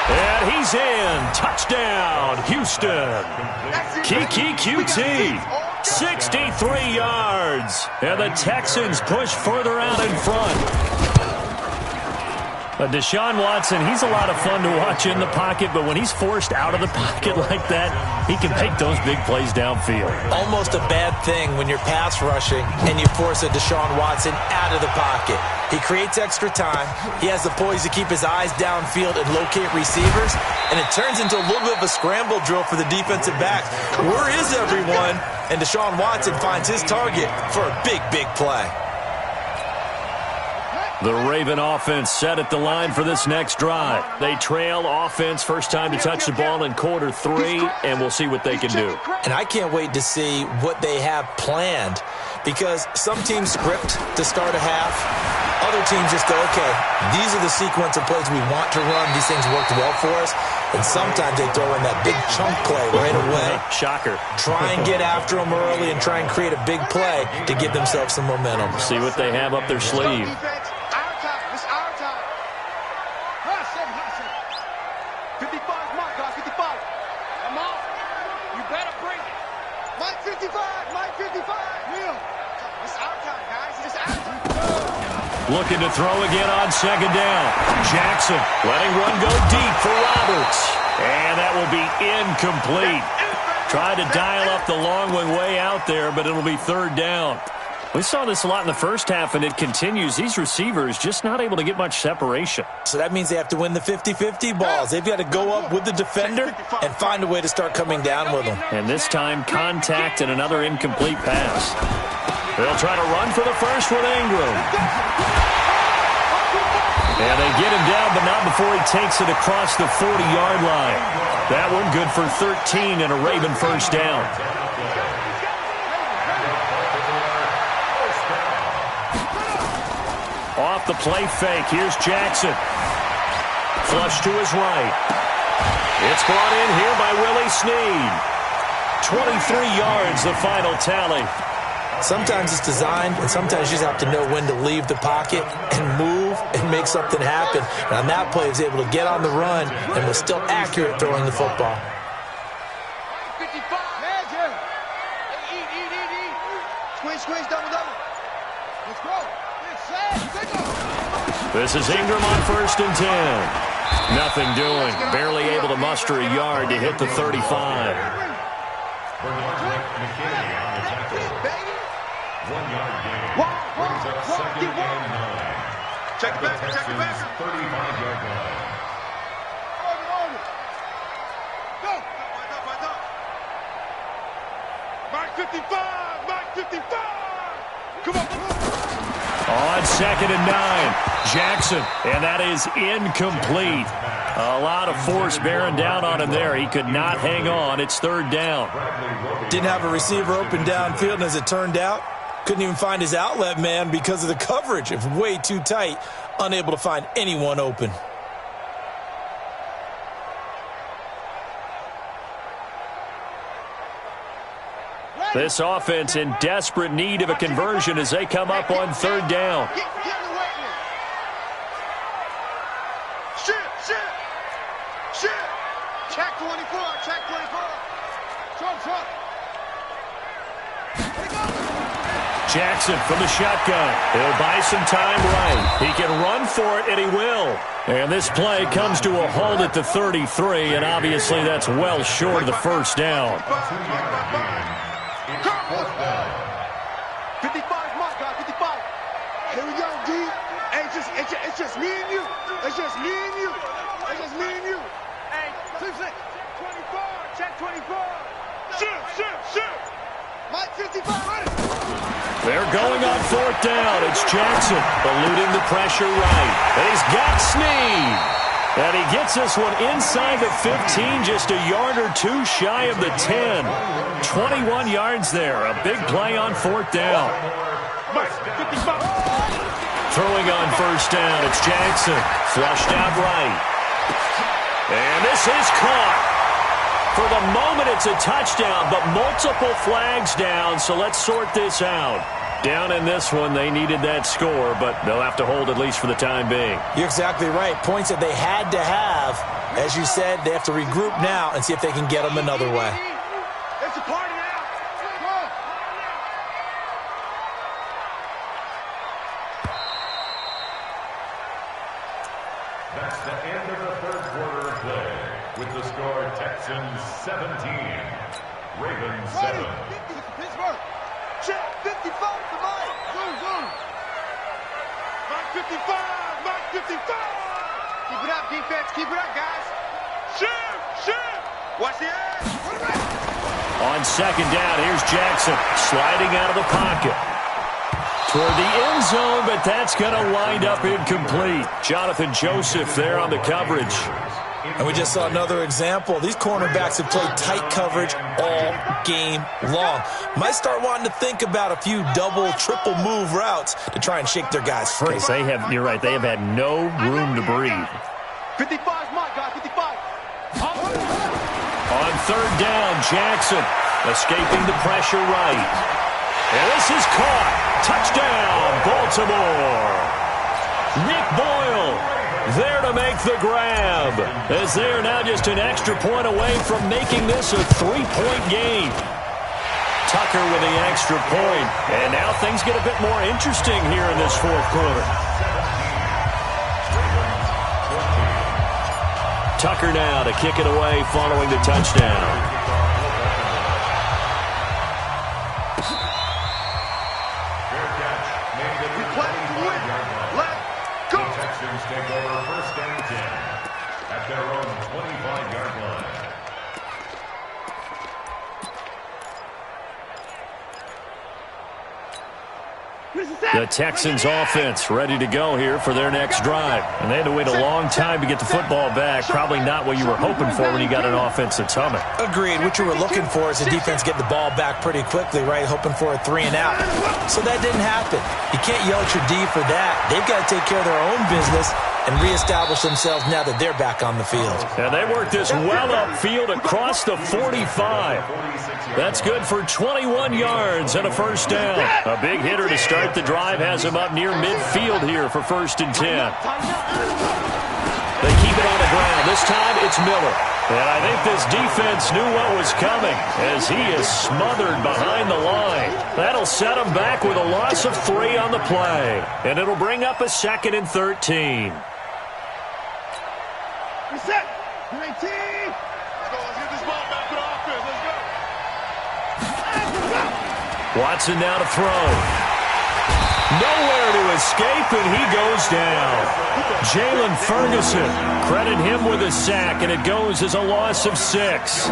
Speaker 2: And he's in. Touchdown, Houston. Kiki QT. 63 yards. And the Texans push further out in front. Deshaun Watson, he's a lot of fun to watch in the pocket, but when he's forced out of the pocket like that, he can make those big plays downfield.
Speaker 4: Almost a bad thing when you're pass rushing and you force a Deshaun Watson out of the pocket. He creates extra time. He has the poise to keep his eyes downfield and locate receivers, and it turns into a little bit of a scramble drill for the defensive backs. Where is everyone? And Deshaun Watson finds his target for a big, big play.
Speaker 2: The Raven offense set at the line for this next drive. They trail offense, first time to touch the ball in quarter 3, and we'll see what they can do.
Speaker 4: And I can't wait to see what they have planned, because some teams script to start a half. Other teams just go, okay, these are the sequence of plays we want to run. These things worked well for us. And sometimes they throw in that big chunk play right away.
Speaker 2: Shocker.
Speaker 4: Try and get after them early and try and create a big play to give themselves some momentum.
Speaker 2: See what they have up their sleeve. Looking to throw again on 2nd down. Jackson letting run go deep for Roberts. And that will be incomplete. Tried to dial up the long one way out there, but it'll be 3rd down. We saw this a lot in the first half, and it continues. These receivers just not able to get much separation.
Speaker 4: So that means they have to win the 50-50 balls. They've got to go up with the defender and find a way to start coming down with them.
Speaker 2: And this time, contact and another incomplete pass. They'll try to run for the first with Ingram. And they get him down, but not before he takes it across the 40-yard line. That one good for 13 and a Raven first down. Off the play fake, here's Jackson. Flush to his right. It's brought in here by Willie Snead. 23 yards, the final tally.
Speaker 4: Sometimes it's designed, and sometimes you just have to know when to leave the pocket and move and make something happen. And on that play, he was able to get on the run and was still accurate throwing the football.
Speaker 2: This is Ingram on 1st and 10. Nothing doing. Barely able to muster a yard to hit the 35.
Speaker 3: Check it back, check it back.
Speaker 5: 35-yard line.
Speaker 3: Go! Mark 55! Mark 55! Come on!
Speaker 2: On 2nd and 9, Jackson, and that is incomplete. A lot of force bearing down on him there. He could not hang on. It's 3rd down.
Speaker 4: Didn't have a receiver open downfield, and as it turned out, couldn't even find his outlet man because of the coverage. It was way too tight, unable to find anyone open.
Speaker 2: This offense in desperate need of a conversion as they come up on 3rd down.
Speaker 3: Shit! Check 24, check 24. Trump.
Speaker 2: Jackson from the shotgun. He'll buy some time right. He can run for it, and he will. And this play comes to a halt at the 33, and obviously that's well short of the first down.
Speaker 3: 55, mark, guys, 55. Here we go, D. Hey, it's just me and you. It's just me and you. It's just me and you. Hey, 24. Check 24. Shoot. Mike 55, ready.
Speaker 2: They're going on fourth down. It's Jackson eluding the pressure right. And he's got Snead. And he gets this one inside the 15, just a yard or two shy of the 10. 21 yards there. A big play on fourth down.
Speaker 3: Mike 55.
Speaker 2: Throwing on first down, it's Jackson. Flushed out right. And this is caught. For the moment, it's a touchdown, but multiple flags down, so let's sort this out. Down in this one, they needed that score, but they'll have to hold at least for the time being.
Speaker 4: You're exactly right. Points that they had to have. As you said, they have to regroup now and see if they can get them another way.
Speaker 3: It's a party now. Come on.
Speaker 5: That's the end of the third quarter of play. With the score, Texans 17, Ravens 7.
Speaker 3: Pittsburgh. Check 55 to Mike. Zoom. Mike 55. Keep it up, defense. Keep it up, guys. Shoot. Watch the edge.
Speaker 2: On second down, here's Jackson sliding out of the pocket. Toward the end zone, but that's going to wind up incomplete. Jonathan Joseph there on the coverage.
Speaker 4: And we just saw another example. These cornerbacks have played tight coverage all game long. Might start wanting to think about a few double, triple move routes to try and shake their guys free.
Speaker 2: You're right, they have had no room to breathe.
Speaker 3: 55's Mike, guys. 55.
Speaker 2: On third down, Jackson escaping the pressure right. And this is caught. Touchdown, Baltimore. Nick Boyle there to make the grab, as they are now just an extra point away from making this a 3-point game. Tucker with the extra point, and now things get a bit more interesting here in this fourth quarter. Tucker now to kick it away following the touchdown.
Speaker 5: Take over first and 10 at their own 25-yard line.
Speaker 2: The Texans offense ready to go here for their next drive. And they had to wait a long time to get the football back. Probably not what you were hoping for when you got an offense that's humming.
Speaker 4: Agreed. What you were looking for is the defense get the ball back pretty quickly, right? Hoping for a 3 and out. So that didn't happen. You can't yell at your D for that. They've got to take care of their own business and reestablish themselves now that they're back on the field.
Speaker 2: And they worked this well upfield across the 45. That's good for 21 yards and a first down. A big hitter to start the drive has him up near midfield here for first and 10. They keep it on the ground. This time it's Miller. And I think this defense knew what was coming as he is smothered behind the line. That'll set him back with a loss of 3 on the play. And it'll bring up a second and 13.
Speaker 3: Reset. 19. Let's go. Let's get this ball back to the offense. Let's go.
Speaker 2: Watson now to throw. Nowhere to escape, and he goes down. Jalen Ferguson, credit him with a sack, and it goes as a loss of 6.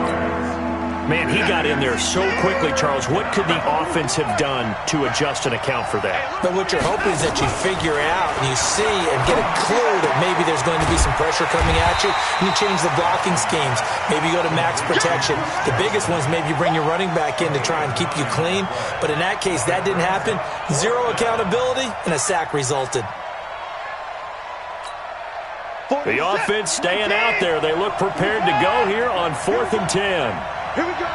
Speaker 2: Man, he got in there so quickly, Charles. What could the offense have done to adjust and account for that?
Speaker 4: But what you're hoping is that you figure out and you see and get a clue that maybe there's going to be some pressure coming at you, and you change the blocking schemes. Maybe you go to max protection. The biggest ones, maybe you bring your running back in to try and keep you clean. But in that case, that didn't happen. 0 accountability, and a sack resulted.
Speaker 2: The offense staying out there. They look prepared to go here on 4th and 10.
Speaker 3: Here we go.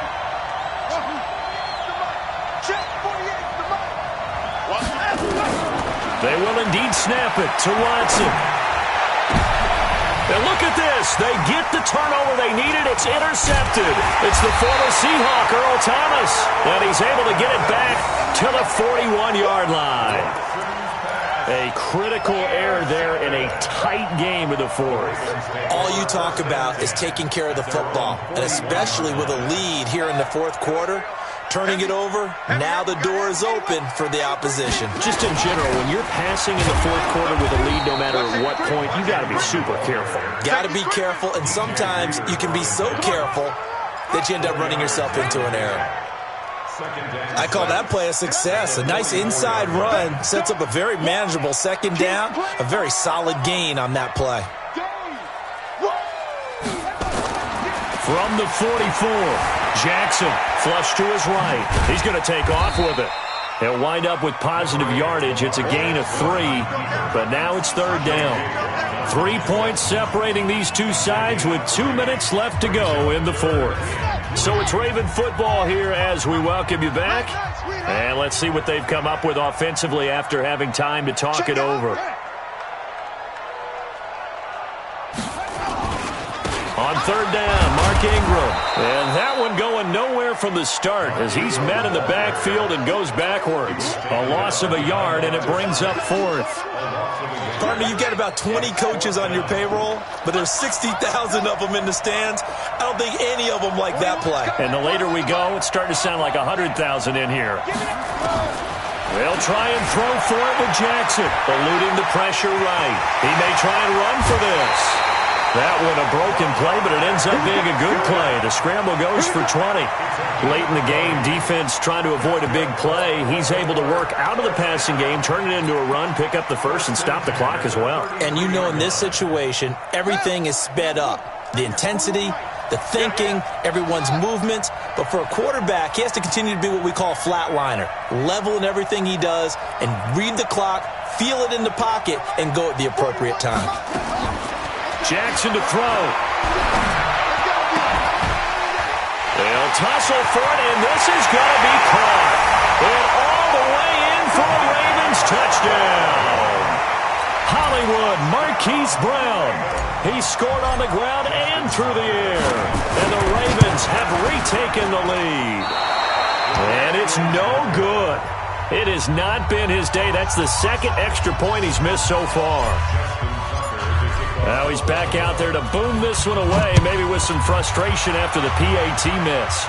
Speaker 3: Check 48 to Mike.
Speaker 2: They will indeed snap it to Watson. And look at this. They get the turnover they needed. It's intercepted. It's the former Seahawk, Earl Thomas. And he's able to get it back to the 41-yard line. A critical error there in a tight game of the fourth.
Speaker 4: All you talk about is taking care of the football, and especially with a lead here in the fourth quarter. turning it over. Now the door is open for the opposition.
Speaker 2: Just in general, when you're passing in the fourth quarter with a lead, no matter at what point, you got to be super careful.
Speaker 4: Got to be careful, and sometimes you can be so careful that you end up running yourself into an error. I call that play a success. A nice inside run sets up a very manageable second down, a very solid gain on that play.
Speaker 2: From the 44, Jackson flush to his right. He's going to take off with it. He'll wind up with positive yardage. It's a gain of 3, but now it's third down. 3 points separating these two sides with 2 minutes left to go in the fourth. So it's Raven football here as we welcome you back. And let's see what they've come up with offensively after having time to talk it over. On third down, Mark Ingram. And that one going nowhere from the start as he's met in the backfield and goes backwards. A loss of a yard, and it brings up fourth.
Speaker 4: Partner, you've got about 20 coaches on your payroll, but there's 60,000 of them in the stands. I don't think any of them like that play.
Speaker 2: And the later we go, it's starting to sound like 100,000 in here. They'll try and throw for it with Jackson, eluding the pressure right. He may try and run for this. That one a broken play, but it ends up being a good play. The scramble goes for 20. Late in the game, defense trying to avoid a big play. He's able to work out of the passing game, turn it into a run, pick up the first, and stop the clock as well.
Speaker 4: And you know in this situation, everything is sped up. The intensity, the thinking, everyone's movements. But for a quarterback, he has to continue to be what we call a flatliner. Level in everything he does and read the clock, feel it in the pocket, and go at the appropriate time.
Speaker 2: Jackson to throw. They'll tussle for it, and this is going to be caught. And all the way in for a Ravens touchdown. Hollywood Marquise Brown. He scored on the ground and through the air. And the Ravens have retaken the lead. And it's no good. It has not been his day. That's the second extra point he's missed so far. Now he's back out there to boom this one away, maybe with some frustration after the PAT miss.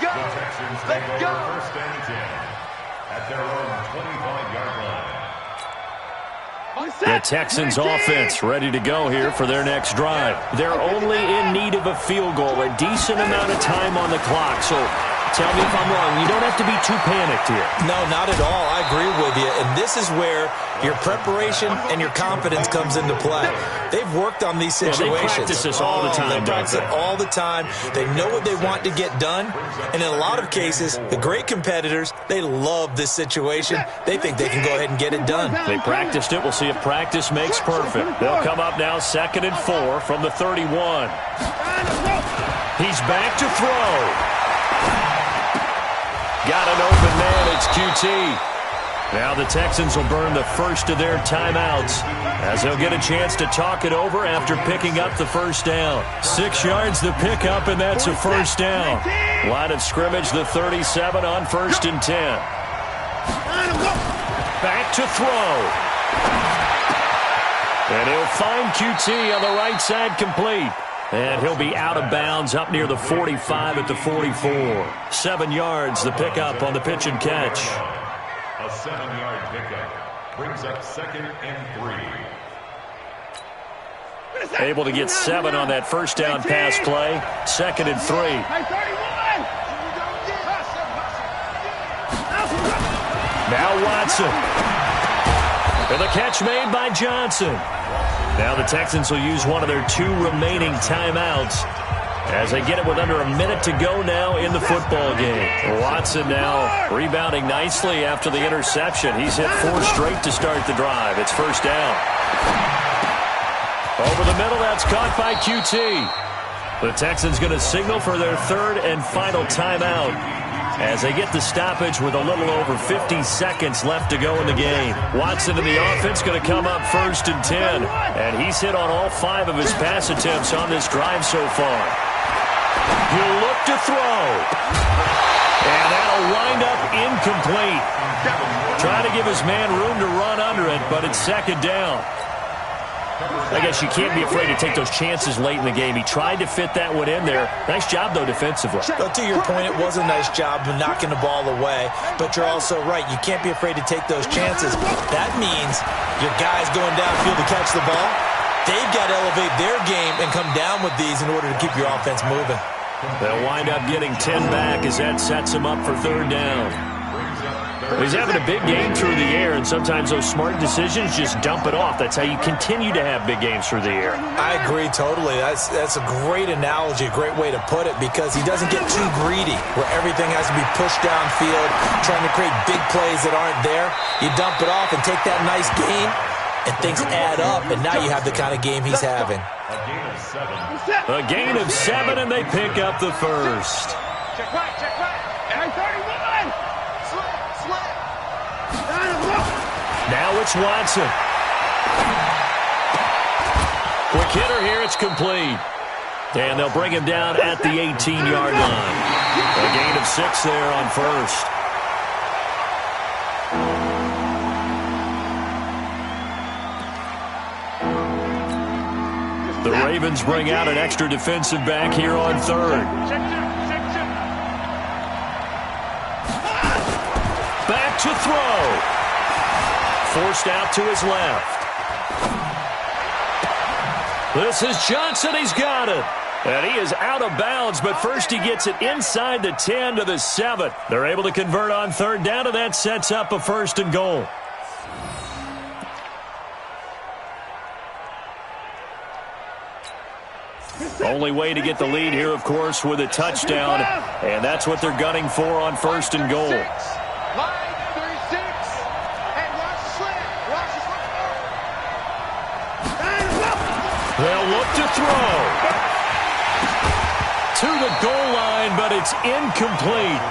Speaker 5: The Texans take over first and 10 at their own 25-yard line.
Speaker 2: The Texans offense ready to go here for their next drive. They're only in need of a field goal, a decent amount of time on the clock. So tell me if I'm wrong. You don't have to be too panicked here.
Speaker 4: No, not at all. I agree with you. And this is where your preparation and your confidence comes into play. They've worked on these situations.
Speaker 2: They practice this all the time.
Speaker 4: They practice it all the time. They know what they want to get done. And in a lot of cases, the great competitors, they love this situation. They think they can go ahead and get it done.
Speaker 2: They practiced it. We'll see if practice makes perfect. They'll come up now 2nd and 4 from the 31. He's back to throw. Got an open man, it's QT. Now the Texans will burn the first of their timeouts as they'll get a chance to talk it over after picking up the first down. 6 yards the pickup, and that's a first down. Line of scrimmage, the 37 on 1st and 10. Back to throw. And he'll find QT on the right side complete. And he'll be out of bounds up near the 45 at the 44. 7 yards, the pickup on the pitch and catch.
Speaker 5: A 7-yard pickup brings up 2nd and 3.
Speaker 2: Able to get 7 on that first down pass play. 2nd and 3. Now Watson. And the catch made by Johnson. Now the Texans will use one of their 2 remaining timeouts as they get it with under a minute to go now in the football game. Watson now rebounding nicely after the interception. He's hit 4 straight to start the drive. It's first down. Over the middle, that's caught by QT. The Texans going to signal for their 3rd and final timeout as they get the stoppage with a little over 50 seconds left to go in the game. Watson in the offense going to come up 1st and 10. And he's hit on all 5 of his pass attempts on this drive so far. He'll look to throw. And that'll wind up incomplete. Trying to give his man room to run under it, but it's 2nd down. I guess you can't be afraid to take those chances late in the game. He tried to fit that one in there. Nice job, though, defensively.
Speaker 4: But to your point, it was a nice job of knocking the ball away. But you're also right. You can't be afraid to take those chances. That means your guys going downfield to catch the ball, they've got to elevate their game and come down with these in order to keep your offense moving.
Speaker 2: They'll wind up getting 10 back as that sets them up for third down. He's having a big game through the air, and sometimes those smart decisions just dump it off. That's how you continue to have big games through the air.
Speaker 4: I agree totally. That's a great analogy, a great way to put it, because he doesn't get too greedy where everything has to be pushed downfield, trying to create big plays that aren't there. You dump it off and take that nice gain, and things add up, and now you have the kind of game he's having.
Speaker 2: A gain of 7, and they pick up the first.
Speaker 3: Check right, check right. And 31!
Speaker 2: Now it's Watson. Quick hitter here, it's complete. And they'll bring him down at the 18-yard line. A gain of 6 there on first. The Ravens bring out an extra defensive back here on third. Back to throw. Forced out to his left. This is Johnson. He's got it. And he is out of bounds, but first he gets it inside the 10 to the 7. They're able to convert on third down, and that sets up a 1st and goal. Only way to get the lead here, of course, with a touchdown, and that's what they're gunning for on 1st and goal. They'll look to throw. To the goal line, but it's incomplete.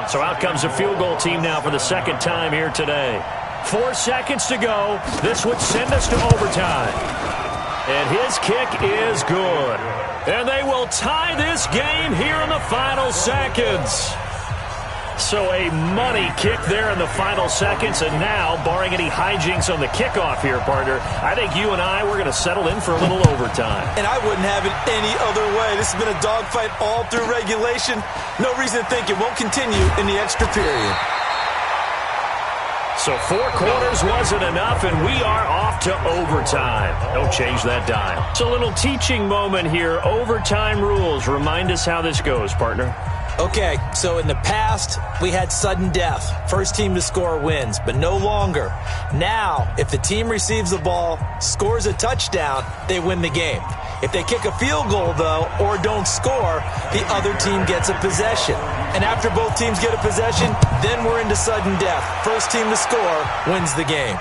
Speaker 2: So out comes a field goal team now for the 2nd time here today. 4 seconds to go. This would send us to overtime. And his kick is good. And they will tie this game here in the final seconds. So a money kick there in the final seconds, and now, barring any hijinks on the kickoff here, partner, I think you and I, we're going to settle in for a little overtime.
Speaker 4: And I wouldn't have it any other way. This has been a dogfight all through regulation. No reason to think it won't continue in the extra period.
Speaker 2: So 4 quarters wasn't enough, and we are off to overtime. Don't change that dial. It's a little teaching moment here. Overtime rules. Remind us how this goes, partner.
Speaker 4: Okay, so in the past, we had sudden death. First team to score wins, but no longer. Now, if the team receives the ball, scores a touchdown, they win the game. If they kick a field goal, though, or don't score, the other team gets a possession. And after both teams get a possession, then we're into sudden death. First team to score wins the game.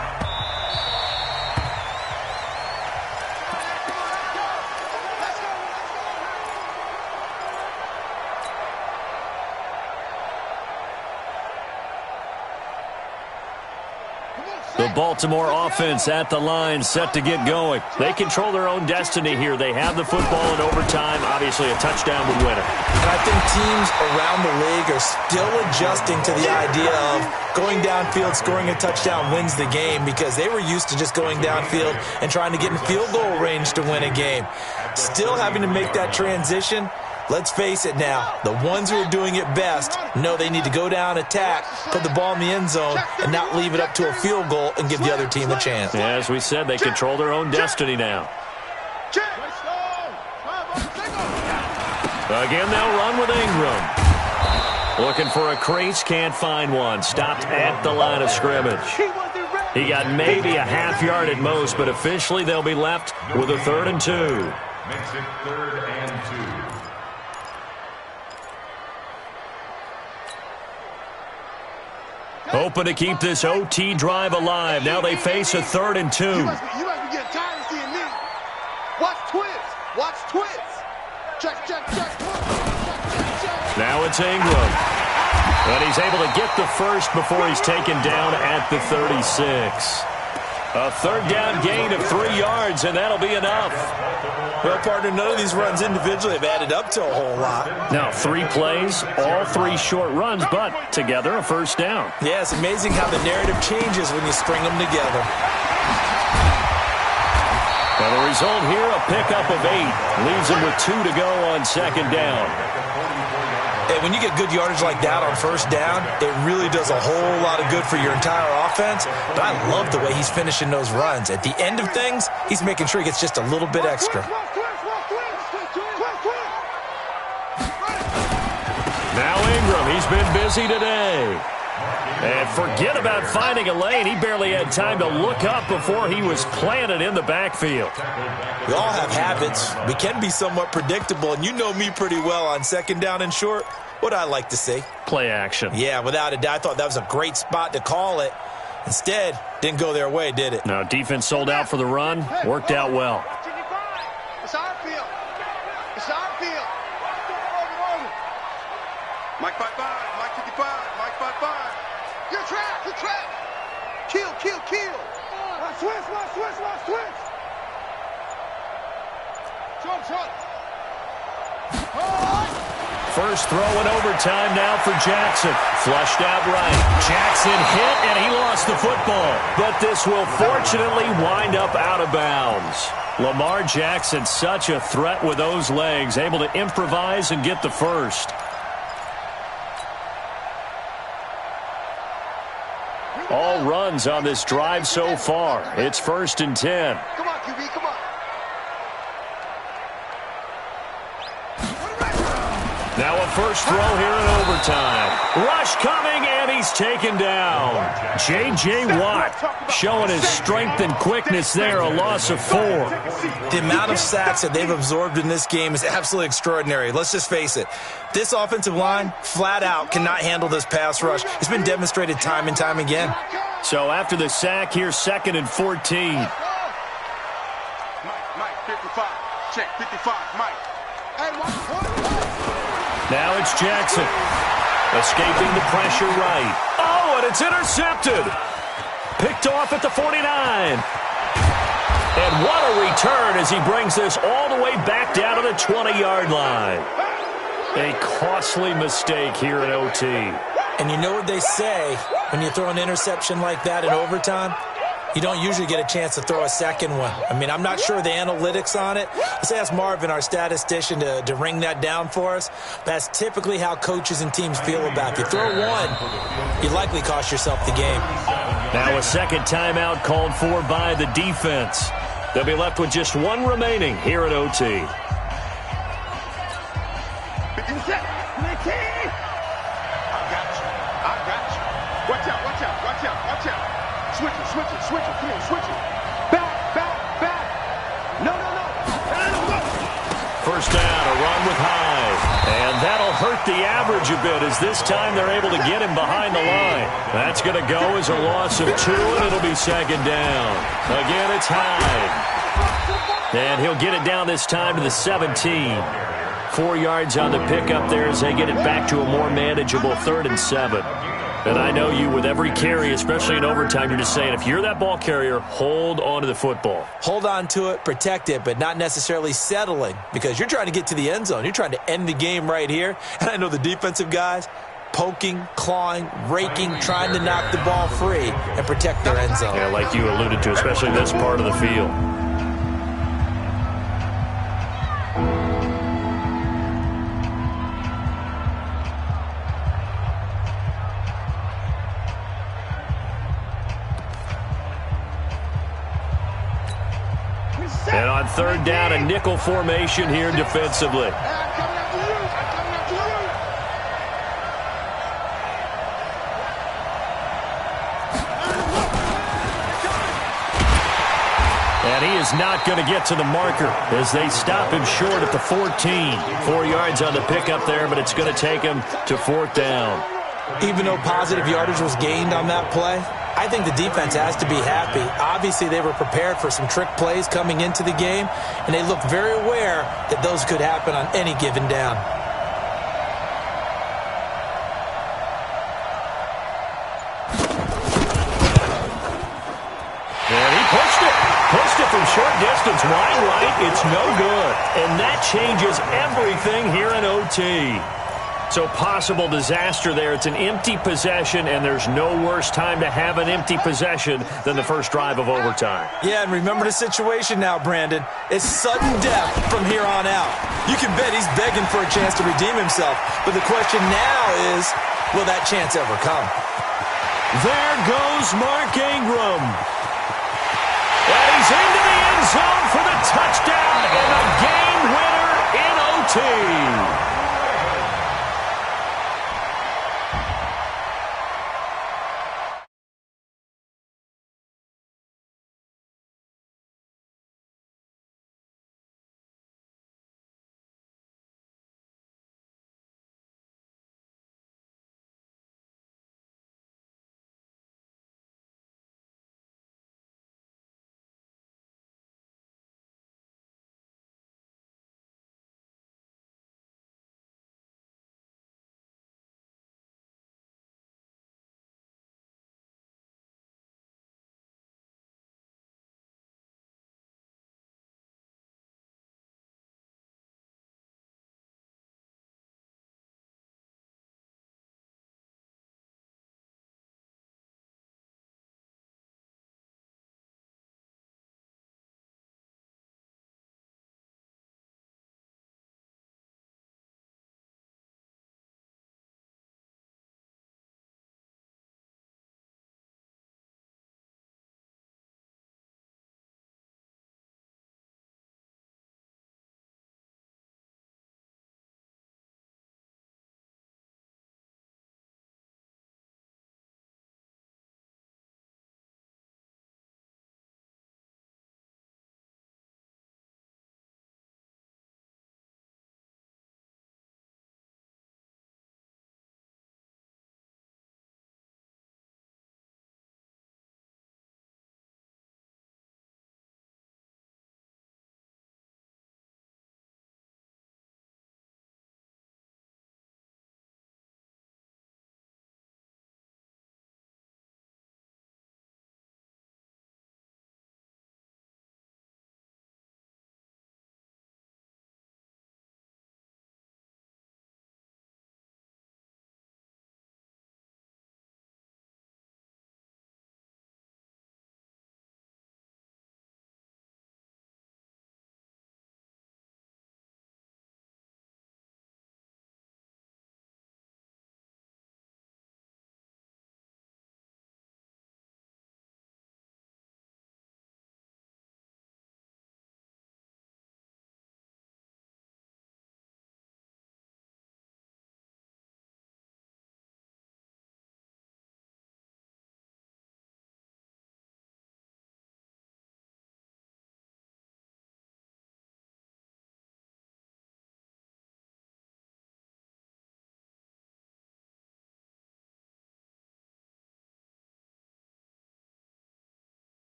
Speaker 2: The Baltimore offense at the line, set to get going. They control their own destiny here. They have the football in overtime. Obviously, a touchdown would win it.
Speaker 4: And I think teams around the league are still adjusting to the idea of going downfield, scoring a touchdown wins the game, because they were used to just going downfield and trying to get in field goal range to win a game. Still having to make that transition. Let's face it now, the ones who are doing it best know they need to go down, attack, put the ball in the end zone, and not leave it up to a field goal and give the other team a chance.
Speaker 2: Yeah, as we said, they control their own destiny now. Again, they'll run with Ingram. Looking for a crease, can't find one. Stopped at the line of scrimmage. He got maybe a half yard at most, but officially they'll be left with a 3rd and 2.
Speaker 5: Makes it 3rd and 2.
Speaker 2: Hoping to keep this OT drive alive. Now they face a 3rd and 2.
Speaker 3: You must be getting tired of seeing me. Watch twist. Watch twist. Check, check, check.
Speaker 2: Now it's Ingram. And he's able to get the first before he's taken down at the 36. A 3rd down gain of 3 yards, and that'll be enough.
Speaker 4: Well, partner, none of these runs individually have added up to a whole lot.
Speaker 2: Now, 3 plays, all 3 short runs, but together a first down.
Speaker 4: Yeah, it's amazing how the narrative changes when you string them together.
Speaker 2: And the result here, a pickup of 8. Leaves them with 2 to go on second down.
Speaker 4: Hey, when you get good yardage like that on first down, it really does a whole lot of good for your entire offense. But I love the way he's finishing those runs. At the end of things, he's making sure he gets just a little bit extra.
Speaker 2: Now Ingram, he's been busy today. And forget about finding a lane. He barely had time to look up before he was planted in the backfield.
Speaker 4: We all have habits. We can be somewhat predictable, and you know me pretty well on second down and short. What I like to see.
Speaker 2: Play action.
Speaker 4: Yeah, without a doubt. I thought that was a great spot to call it. Instead, didn't go their way, did it?
Speaker 2: No, defense sold out for the run. Worked out well.
Speaker 3: It's our field. It's our field. Mike 5-5, Mike 55, Mike 5-5. You're trapped, you're trapped. Kill, kill, kill. Watch switch, watch switch, watch switch. Jump.
Speaker 2: First throw in overtime now for Jackson. Flushed out right. Jackson hit, and he lost the football. But this will fortunately wind up out of bounds. Lamar Jackson, such a threat with those legs, able to improvise and get the first. All runs on this drive so far. It's 1st and 10.
Speaker 3: Come on, QB, come on.
Speaker 2: Now a first throw here in overtime. Rush coming, and he's taken down. J.J. Watt showing his strength and quickness there, a loss of 4.
Speaker 4: The amount of sacks that they've absorbed in this game is absolutely extraordinary. Let's just face it. This offensive line, flat out, cannot handle this pass rush. It's been demonstrated time and time again.
Speaker 2: So after the sack, here's 2nd and 14.
Speaker 3: Mike, 55. Check, 55, Mike.
Speaker 2: Now it's Jackson. Escaping the pressure right. Oh, and it's intercepted. Picked off at the 49. And what a return as he brings this all the way back down to the 20-yard line. A costly mistake here in OT.
Speaker 4: And you know what they say, when you throw an interception like that in overtime, you don't usually get a chance to throw a second one. I mean, I'm not sure the analytics on it. Let's ask Marvin, our statistician, to ring that down for us. That's typically how coaches and teams feel about it. If you throw one, you likely cost yourself the game.
Speaker 2: Now a second timeout called for by the defense. They'll be left with just 1 remaining here at OT.
Speaker 3: Switch it. Come here, switch it. Back. No.
Speaker 2: First down, a run with Hyde. And that'll hurt the average a bit as this time they're able to get him behind the line. That's going to go as a loss of 2, and it'll be 2nd down. Again, it's Hyde. And he'll get it down this time to the 17. 4 yards on the pickup there as they get it back to a more manageable 3rd and 7. And I know you, with every carry, especially in overtime, you're just saying, if you're that ball carrier, hold on to the football.
Speaker 4: Hold on to it, protect it, but not necessarily settling, because you're trying to get to the end zone. You're trying to end the game right here. And I know the defensive guys, poking, clawing, raking, trying to knock the ball free and protect their end zone.
Speaker 2: Yeah, like you alluded to, especially this part of the field. And on 3rd down, a nickel formation here defensively. And he is not going to get to the marker as they stop him short at the 14. 4 yards on the pickup there, but it's going to take him to 4th down.
Speaker 4: Even though positive yardage was gained on that play, I think the defense has to be happy. Obviously, they were prepared for some trick plays coming into the game, and they looked very aware that those could happen on any given down.
Speaker 2: And he pushed it from short distance, wide right, it's no good. And that changes everything here in OT. So possible disaster there. It's an empty possession, and there's no worse time to have an empty possession than the first drive of overtime.
Speaker 4: Yeah, and remember the situation now, Brandon. It's sudden death from here on out. You can bet he's begging for a chance to redeem himself. But the question now is, will that chance ever come?
Speaker 2: There goes Mark Ingram. And he's into the end zone for the touchdown and the game winner in OT.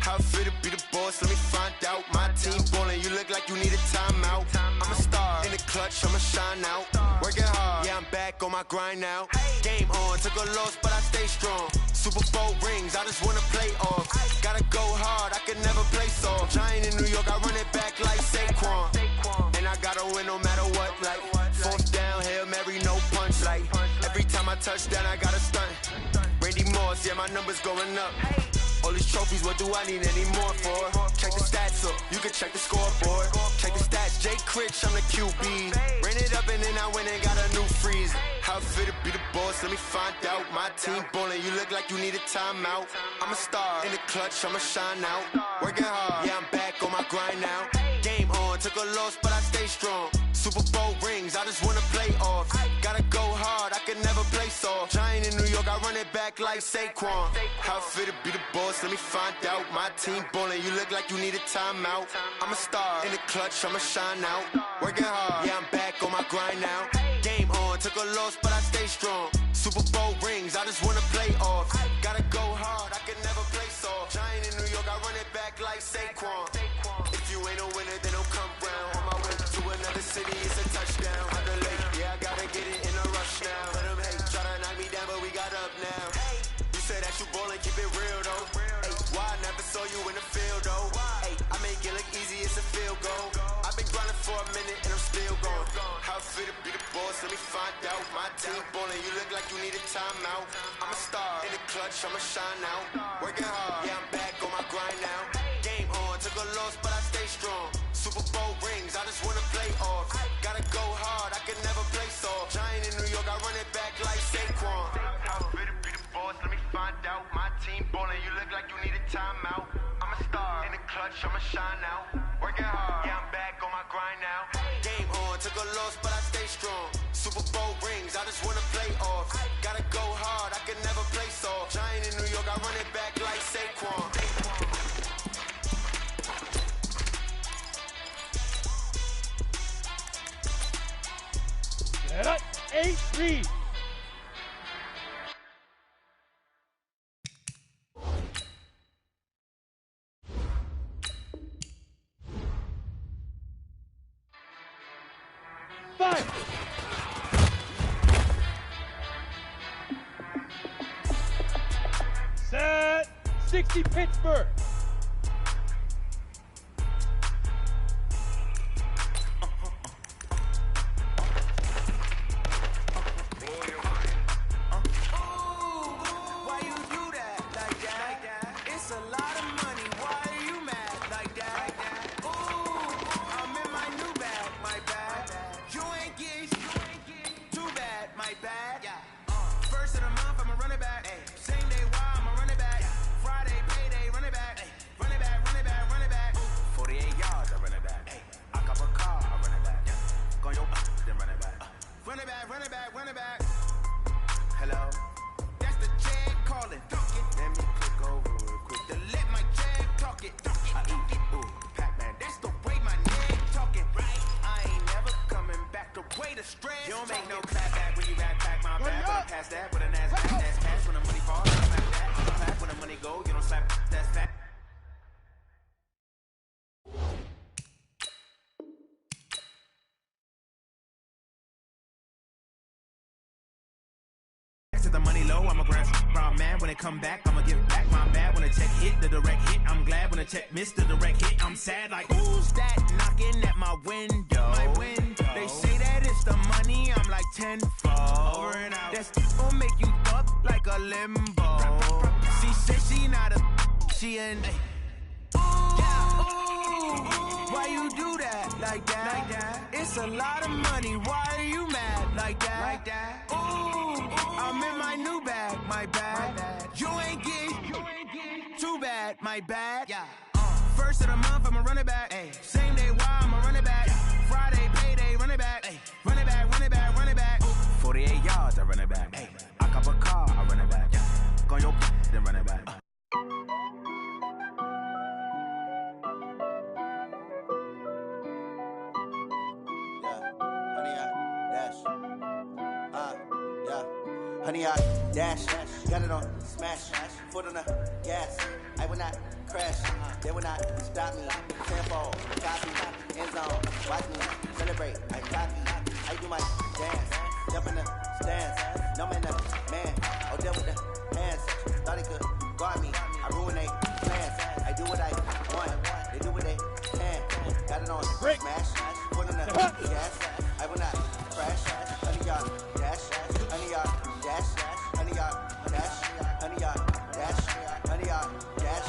Speaker 8: How I feel to be the boss, let me find out. My team ballin', you look like you need a timeout. I'm a star, in the clutch, I'ma shine out. Working hard, yeah, I'm back on my grind now. Game on, took a loss, but I stay strong. Super Bowl rings, I just wanna play off. Gotta go hard, I can never play soft. Giant in New York, I run it back like Saquon. And I gotta win no matter what, like fourth down, Hail Mary, no punch. Like every time I touch down, I gotta stunt. Randy Moss, yeah, my numbers going up. All these trophies, what do I need any more for? Check the stats up, you can check the scoreboard. Check the stats, Jake Critch, I'm the QB. Ran it up and then I went and got a new freeze. How I feel to be the boss, let me find out. My team ballin', you look like you need a timeout. I'm a star, in the clutch, I'ma shine out. Working hard, yeah, I'm back on my grind now. Game on, took a loss, but I stay strong. Super Bowl rings, I just wanna play off. Gotta go hard, I can never play soft. Giant in New York, I run it back like Saquon. How I feel to be the boss, let me find out. My team ballin', you look like you need a timeout. I'm a star, in the clutch, I'ma shine out. Working hard, yeah, I'm back on my grind now. Game on, took a loss, but I stay strong. Super Bowl rings, I just wanna play off. Gotta go hard, I can never play soft. Giant in New York, I run it back like Saquon. If you ain't a winner, then don't come round. On my way to another city, it's a touchdown. Under late, yeah, I gotta get it in a rush now. Let them hate, try to knock me down, but we got up now. You say that you ballin', keep it real though. Hey, why I never saw you in the field though? Hey, I make it look easy, it's a field goal. I've been grinding for a minute and I'm still going. How I feel to be the boss, let me find out. My team ballin', you look like you need a timeout. I'm a star, in the clutch, I'ma shine out. Working hard, yeah, I'm back on my grind now. Game on, took a loss, but I stay strong. Super Bowl rings, I just wanna play off. Gotta go hard, I can never play soft. Giant in New York, I run it back like Saquon. How I feel to be the boss, let me find out. My team ballin', you look like you need a timeout. I'm a star, in the clutch, I'ma shine out. Working hard, yeah, I'm back on my grind now. Game on, took a loss, but I stay strong. Super Bowl rings, I just wanna play off. Gotta go hard, I can never play soft. Giant in New York, I run it back like Saquon.
Speaker 3: Get up, 8-3. Set 60 Pittsburgh.
Speaker 7: The money low, I'm a ground man. When it come back, I'ma give back my bad. When the check hit, the direct hit, I'm glad. When the check missed, the direct hit, I'm sad. Like, who's that knocking at my window? My window. They say that it's the money, I'm like tenfold. Over and out. That's gon' make you up like a limbo. She said she not a, she an. Why you do that like that? It's a lot of money. Why are you mad like that? Ooh, I'm in my new bag, my bad. You ain't get too bad, my bad. Yeah. First of the month, I'ma run it back. Ay. Same day, why I'ma run it back. Friday, payday, run it back. Ay. Run it back, run it back, run it back. 48 yards, I run it back. Ay. I cop a car, I run it back. Yeah. Go your then run it back.
Speaker 9: 100-yard dash. Got it on smash. Foot on the gas. I will not crash. They will not stop me. 10-fold, copy, end zone. Watch me celebrate. I cocky. I do my dance. Jump in the stands. No man, man. Oh, deal with the hands. Thought he could guard me. I ruin they plans. I do what I want. They do what they can. Got it on smash. Foot on the gas. I will not crash. 100-yard dash. 100-yard dash. 100-yard dash. 100-yard dash. 100-yard dash.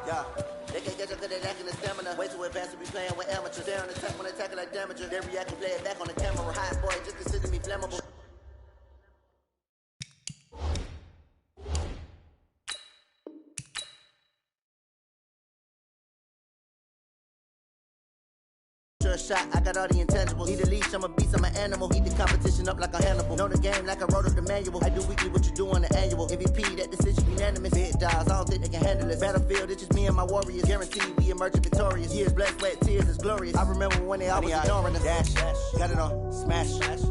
Speaker 9: Yeah. They can get you good at acting the stamina. Way too advanced to be playing with amateurs. They're on attack when they tackle like damager. They react and play it back on the camera. Hot boy, just consider me flammable. A shot, I got all the intangibles. Need a leash, I'm a beast, I'm an animal. Eat the competition up like a Hannibal. Know the game like I wrote up the manual. I do weekly what you do on the annual. MVP, that decision unanimous. Big dogs, I don't think they can handle it. Battlefield, it's just me and my warriors. Guaranteed we emerging victorious. Years, blood, sweat, tears, is glorious. I remember when they always ignoring us. Dash, got it on smash.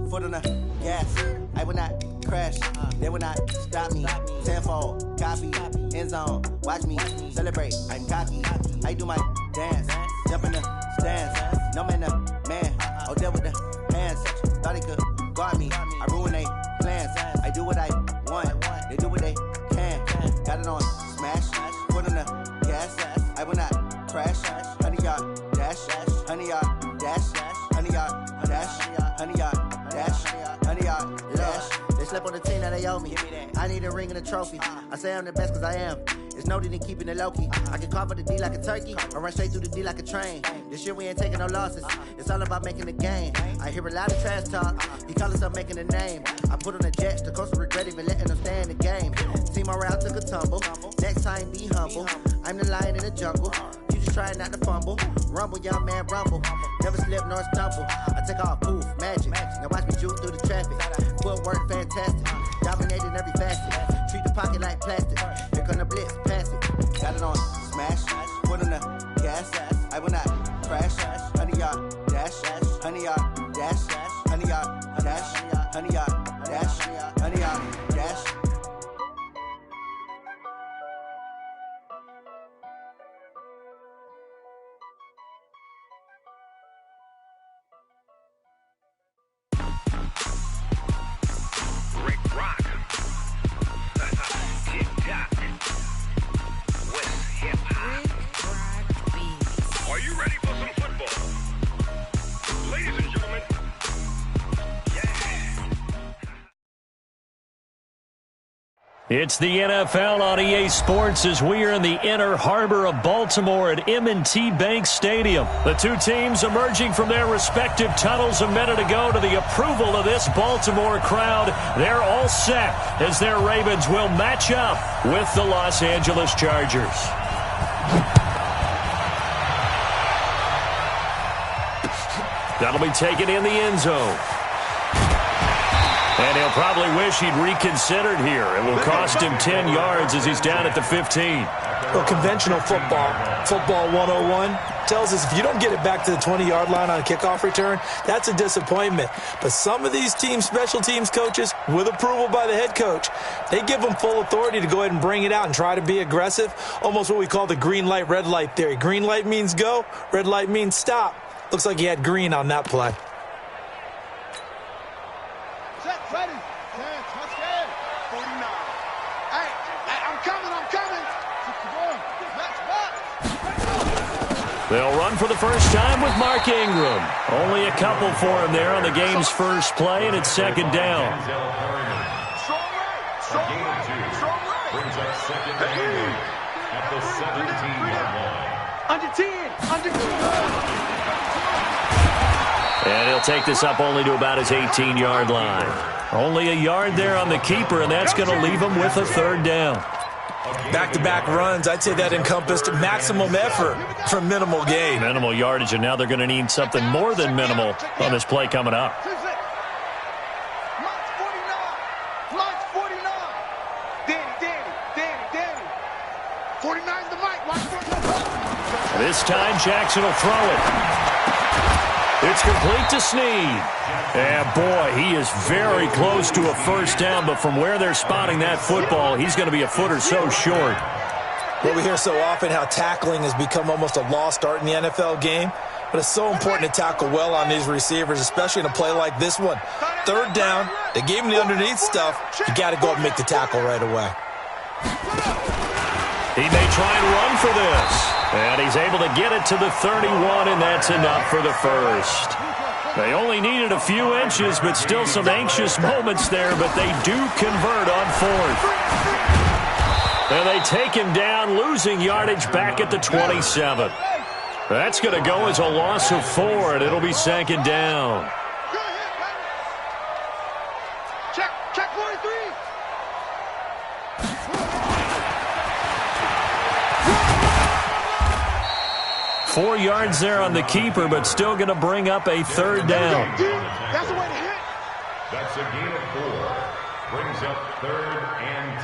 Speaker 9: Foot on the gas. I will not crash. They will not stop me. 10-fold, copy, end zone. Watch me celebrate. I'm cocky. I do my dance. Jump in the stands. No man, man. Oh, deal with the hands. Thought he could guard me. I ruin they plans. I do what I want. They do what they can. Got it on smash. Foot on the gas. I will not crash. 100-yard dash. 100-yard dash. 100-yard dash. 100-yard dash. 100-yard dash. They slept on the team, now they owe me. I need a ring and a trophy. I say I'm the best cause I am. It's no need in keeping it low-key. I can carve the D like a turkey or run straight through the D like a train. This year we ain't taking no losses. It's all about making the game. I hear a lot of trash talk. He call us up making a name. I put on the Jets. The coach will regret even letting them stay in the game. Team around took a tumble. Next time be humble. I'm the lion in the jungle. You just try not to fumble. Rumble, young man, rumble. Never slip nor stumble. I take off, poof, magic. Now watch me juke through the traffic. Footwork fantastic. Dominating every facet. Treat the pocket like plastic. Here come the blitz, pass it. Got it on smash. Foot on the gas. I will not crash. 100-yard dash. 100-yard dash. 100-yard dash. 100-yard dash. 100-yard dash.
Speaker 2: It's the NFL on EA Sports as we are in the inner harbor of Baltimore at M&T Bank Stadium. The two teams emerging from their respective tunnels a minute ago to the approval of this Baltimore crowd. They're all set as their Ravens will match up with the Los Angeles Chargers. That'll be taken in the end zone. And he'll probably wish he'd reconsidered here. It will cost him 10 yards as he's down at the 15.
Speaker 4: Well, conventional football 101, tells us if you don't get it back to the 20-yard line on a kickoff return, that's a disappointment. But some of these team special teams coaches, with approval by the head coach, they give them full authority to go ahead and bring it out and try to be aggressive, almost what we call the green light, red light theory. Green light means go, red light means stop. Looks like he had green on that play.
Speaker 3: Ready. 10, touchdown. 49. Hey, I'm coming.
Speaker 2: They'll run for the first time with Mark Ingram. Only a couple for him there on the game's first play, and it's second down.
Speaker 5: Brings up second down at the 17-yard line.
Speaker 3: Under 10.
Speaker 2: And he'll take this up only to about his 18-yard line. Only a yard there on the keeper, and that's going to leave him with a third down.
Speaker 4: Back-to-back runs, I'd say that encompassed maximum effort for minimal gain.
Speaker 2: Minimal yardage, and now they're going to need something more than minimal on this play coming up.
Speaker 3: Launch 49. Danny. 49's the mic. Watch 49.
Speaker 2: This time, Jackson will throw it. It's complete to Snead. And, boy, he is very close to a first down, but from where they're spotting that football, he's going to be a foot or so short.
Speaker 4: Well, we hear so often how tackling has become almost a lost art in the NFL game, but it's so important to tackle well on these receivers, especially in a play like this one. Third down, they gave him the underneath stuff. You got to go up and make the tackle right away.
Speaker 2: He may try and run for this. And he's able to get it to the 31, and that's enough for the first. They only needed a few inches, but still some anxious moments there, but they do convert on fourth. And they take him down, losing yardage back at the 27. That's going to go as a loss of 4, and it'll be second down.
Speaker 3: Check 43.
Speaker 2: 4 yards there on the keeper, but still going to bring up a third down.
Speaker 3: That's the way to hit.
Speaker 5: That's a gain of 4. Brings up 3rd and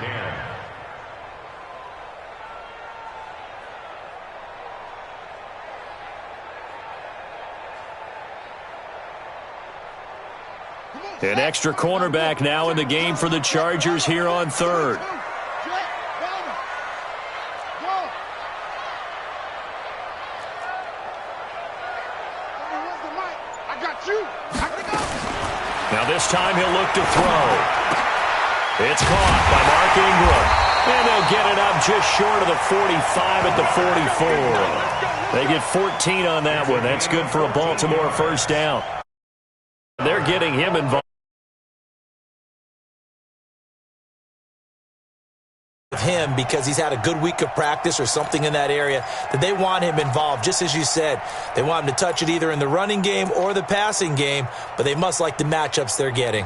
Speaker 5: 10.
Speaker 2: An extra cornerback now in the game for the Chargers here on third. Now this time he'll look to throw. It's caught by Mark Ingram. And they'll get it up just short of the 45 at the 44. They get 14 on that one. That's good for a Baltimore first down. They're getting him involved.
Speaker 4: Him because he's had a good week of practice or something in that area, that they want him involved. Just as you said, they want him to touch it either in the running game or the passing game, but they must like the matchups they're getting.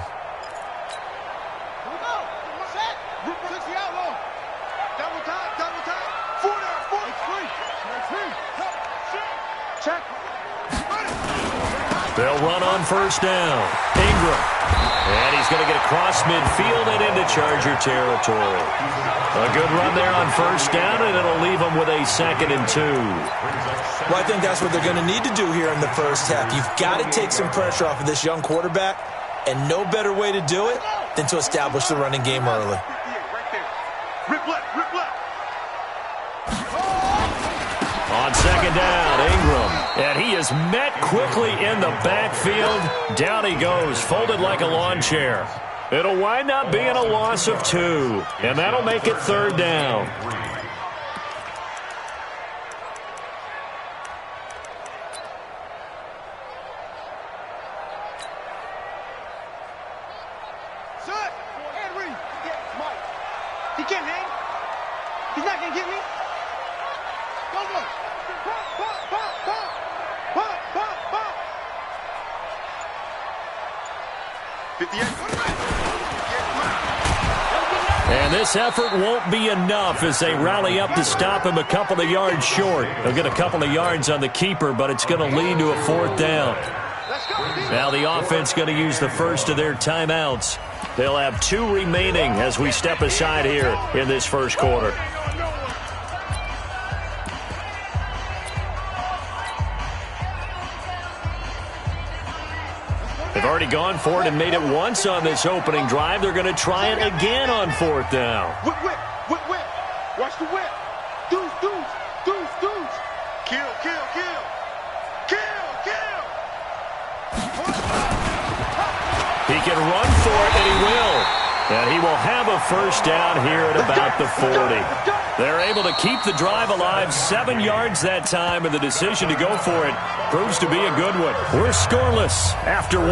Speaker 2: They'll run on first down. Ingram. And he's going to get across midfield and into Charger territory. A good run there on first down, and it'll leave them with a 2nd and 2.
Speaker 4: Well, I think that's what they're going to need to do here in the first half. You've got to take some pressure off of this young quarterback, and no better way to do it than to establish the running game early.
Speaker 3: Rip left, rip left.
Speaker 2: On second down, Ingram. And he is met quickly in the backfield. Down he goes, folded like a lawn chair. It'll wind up being a loss of 2. And that'll make it third down.
Speaker 3: Shut! Henry! Mike. He can't hang. He's not going to get me. Go, go. Pop, pop, pop, pop. Pop, pop, pop. 58.
Speaker 2: And this effort won't be enough as they rally up to stop him a couple of yards short. They'll get a couple of yards on the keeper, but it's going to lead to a 4th down. Now the offense going to use the first of their timeouts. They'll have 2 remaining as we step aside here in this first quarter. They've already gone for it and made it once on this opening drive. They're going to try it again on 4th down.
Speaker 3: Whip, whip, whip, whip. Watch the whip. Deuce, deuce, deuce, deuce. Kill, kill, kill. Kill, kill.
Speaker 2: He can run for it, and he will. And he will have a first down here at about the 40. They're able to keep the drive alive, 7 yards that time, and the decision to go for it proves to be a good one. We're scoreless after 1.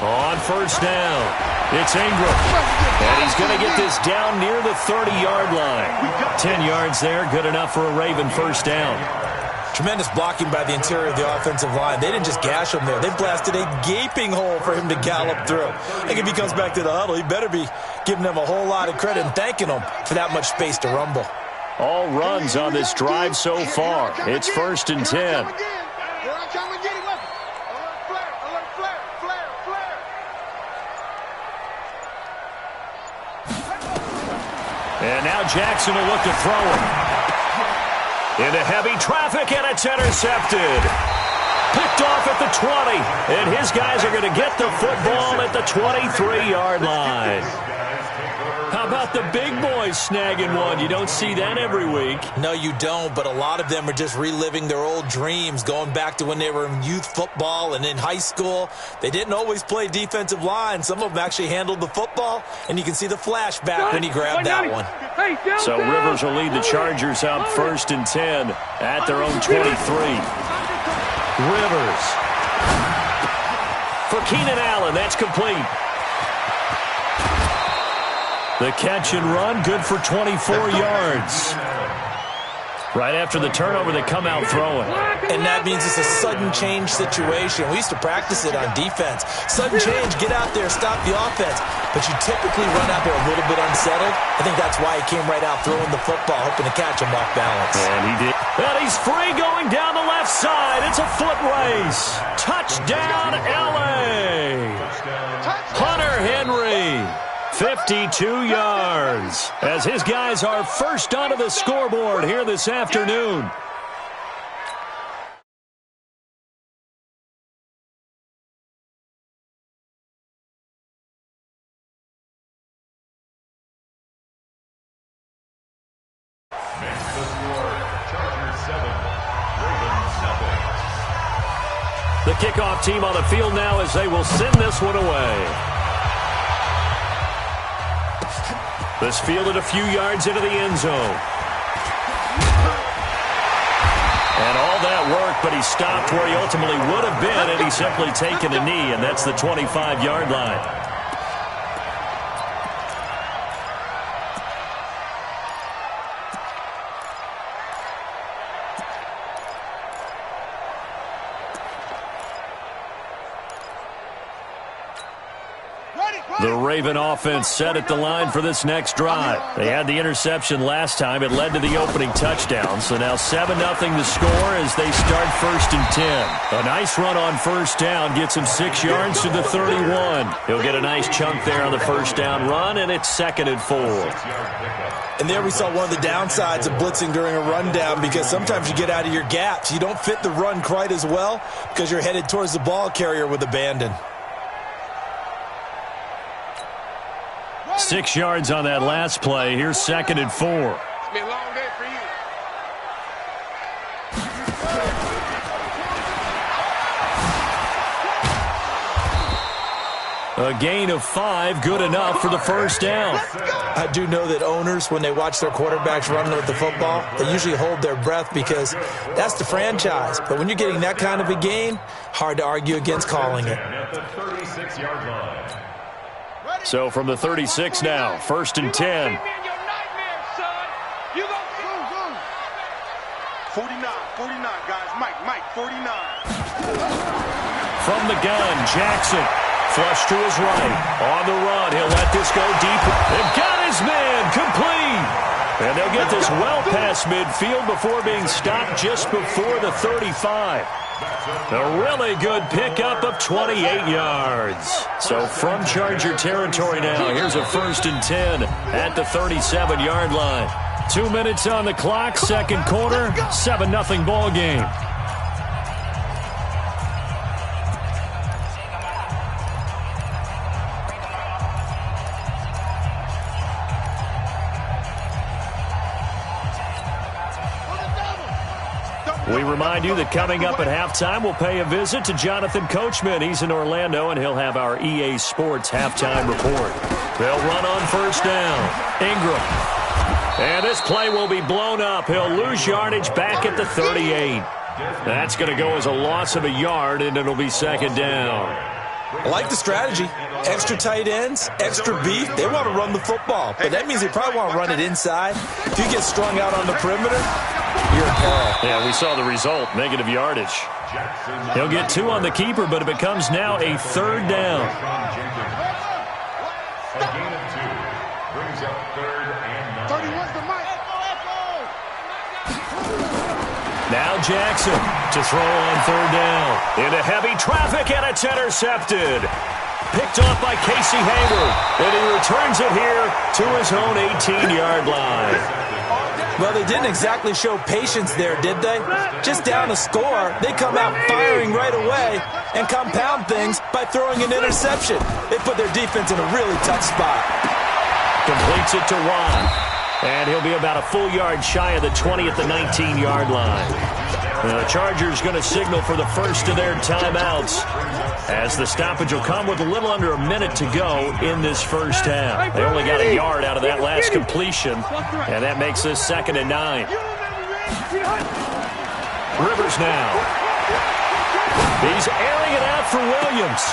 Speaker 2: On first down, it's Ingram. And he's going to get this down near the 30-yard line. 10 yards there, good enough for a Raven first down.
Speaker 4: Tremendous blocking by the interior of the offensive line. They didn't just gash him there. They blasted a gaping hole for him to gallop through. I think if he comes back to the huddle, he better be giving them a whole lot of credit and thanking them for that much space to rumble.
Speaker 2: All runs on this drive so far. It's 1st and 10. And now Jackson will look to throw it. Into heavy traffic, and it's intercepted. Picked off at the 20. And his guys are going to get the football at the 23-yard line. How about the big boys snagging one? You don't see that every week.
Speaker 4: No, you don't, but a lot of them are just reliving their old dreams, going back to when they were in youth football and in high school. They didn't always play defensive line. Some of them actually handled the football, and you can see the flashback when he grabbed that one.
Speaker 2: So Rivers will lead the Chargers up 1st and 10 at their own 23. Rivers. For Keenan Allen, that's complete. The catch and run, good for 24 yards. Right after the turnover, they come out throwing.
Speaker 4: And that means it's a sudden change situation. We used to practice it on defense. Sudden change, get out there, stop the offense. But you typically run out there a little bit unsettled. I think that's why he came right out throwing the football, hoping to catch him off balance.
Speaker 2: And he did. And he's free going down the left side. It's a foot race. Touchdown, L.A. Hunter Henry. 52 yards as his guys are first onto the scoreboard here this afternoon.
Speaker 5: Makes the score, Chargers 7, Ravens 0.
Speaker 2: The kickoff team on the field now as they will send this one away. This fielded a few yards into the end zone. And all that work, but he stopped where he ultimately would have been had he simply taken a knee, and that's the 25-yard line. The Raven offense set at the line for this next drive. They had the interception last time. It led to the opening touchdown. So now 7-0 to score as they start 1st and 10. A nice run on first down gets him 6 yards to the 31. He'll get a nice chunk there on the first down run, and it's 2nd and 4.
Speaker 4: And there we saw one of the downsides of blitzing during a rundown, because sometimes you get out of your gaps. You don't fit the run quite as well because you're headed towards the ball carrier with abandon.
Speaker 2: 6 yards on that last play. Here's 2nd and 4.
Speaker 3: It's been a long day for you.
Speaker 2: A gain of 5, good enough for the first down.
Speaker 4: I do know that owners, when they watch their quarterbacks run with the football, they usually hold their breath because that's the franchise. But when you're getting that kind of a gain, hard to argue against calling it.
Speaker 5: At the 36-yard line.
Speaker 2: So from the 36 now, 1st and 10.
Speaker 3: 49, guys. Mike, 49.
Speaker 2: From the gun, Jackson. Flush to his right. On the run, he'll let this go deep. They've got his man complete. And they'll get this well past midfield before being stopped just before the 35. A really good pickup of 28 yards. So from Charger territory now, here's a 1st and 10 at the 37-yard line. 2 minutes on the clock, second quarter, 7-0 ball game. We remind you that coming up at halftime, we'll pay a visit to Jonathan Coachman. He's in Orlando, and he'll have our EA Sports halftime report. They'll run on first down. Ingram. And this play will be blown up. He'll lose yardage back at the 38. That's going to go as a loss of a yard, and it'll be 2nd down.
Speaker 4: I like the strategy. Extra tight ends, extra beef. They want to run the football, but that means they probably want to run it inside. If you get strung out on the perimeter, You're in peril.
Speaker 2: Yeah, we saw the result, negative yardage. He'll get 2 on the keeper, but it becomes now a 3rd down.
Speaker 5: A gain of 2 brings up 3rd and 9.
Speaker 3: 31's the mic.
Speaker 2: Now Jackson to throw on 3rd down. Into heavy traffic, and it's intercepted. Picked off by Casey Hayward, and he returns it here to his own 18-yard line.
Speaker 4: Well, they didn't exactly show patience there, did they? Just down a score, they come out firing right away and compound things by throwing an interception. They put their defense in a really tough spot.
Speaker 2: Completes it to Juan. And he'll be about a full yard shy of the 20 at the 19-yard line. The Chargers going to signal for the first of their timeouts, as the stoppage will come with a little under a minute to go in this first half. They only got a yard out of that last completion, and that makes this 2nd and 9. Rivers now. He's airing it out for Williams.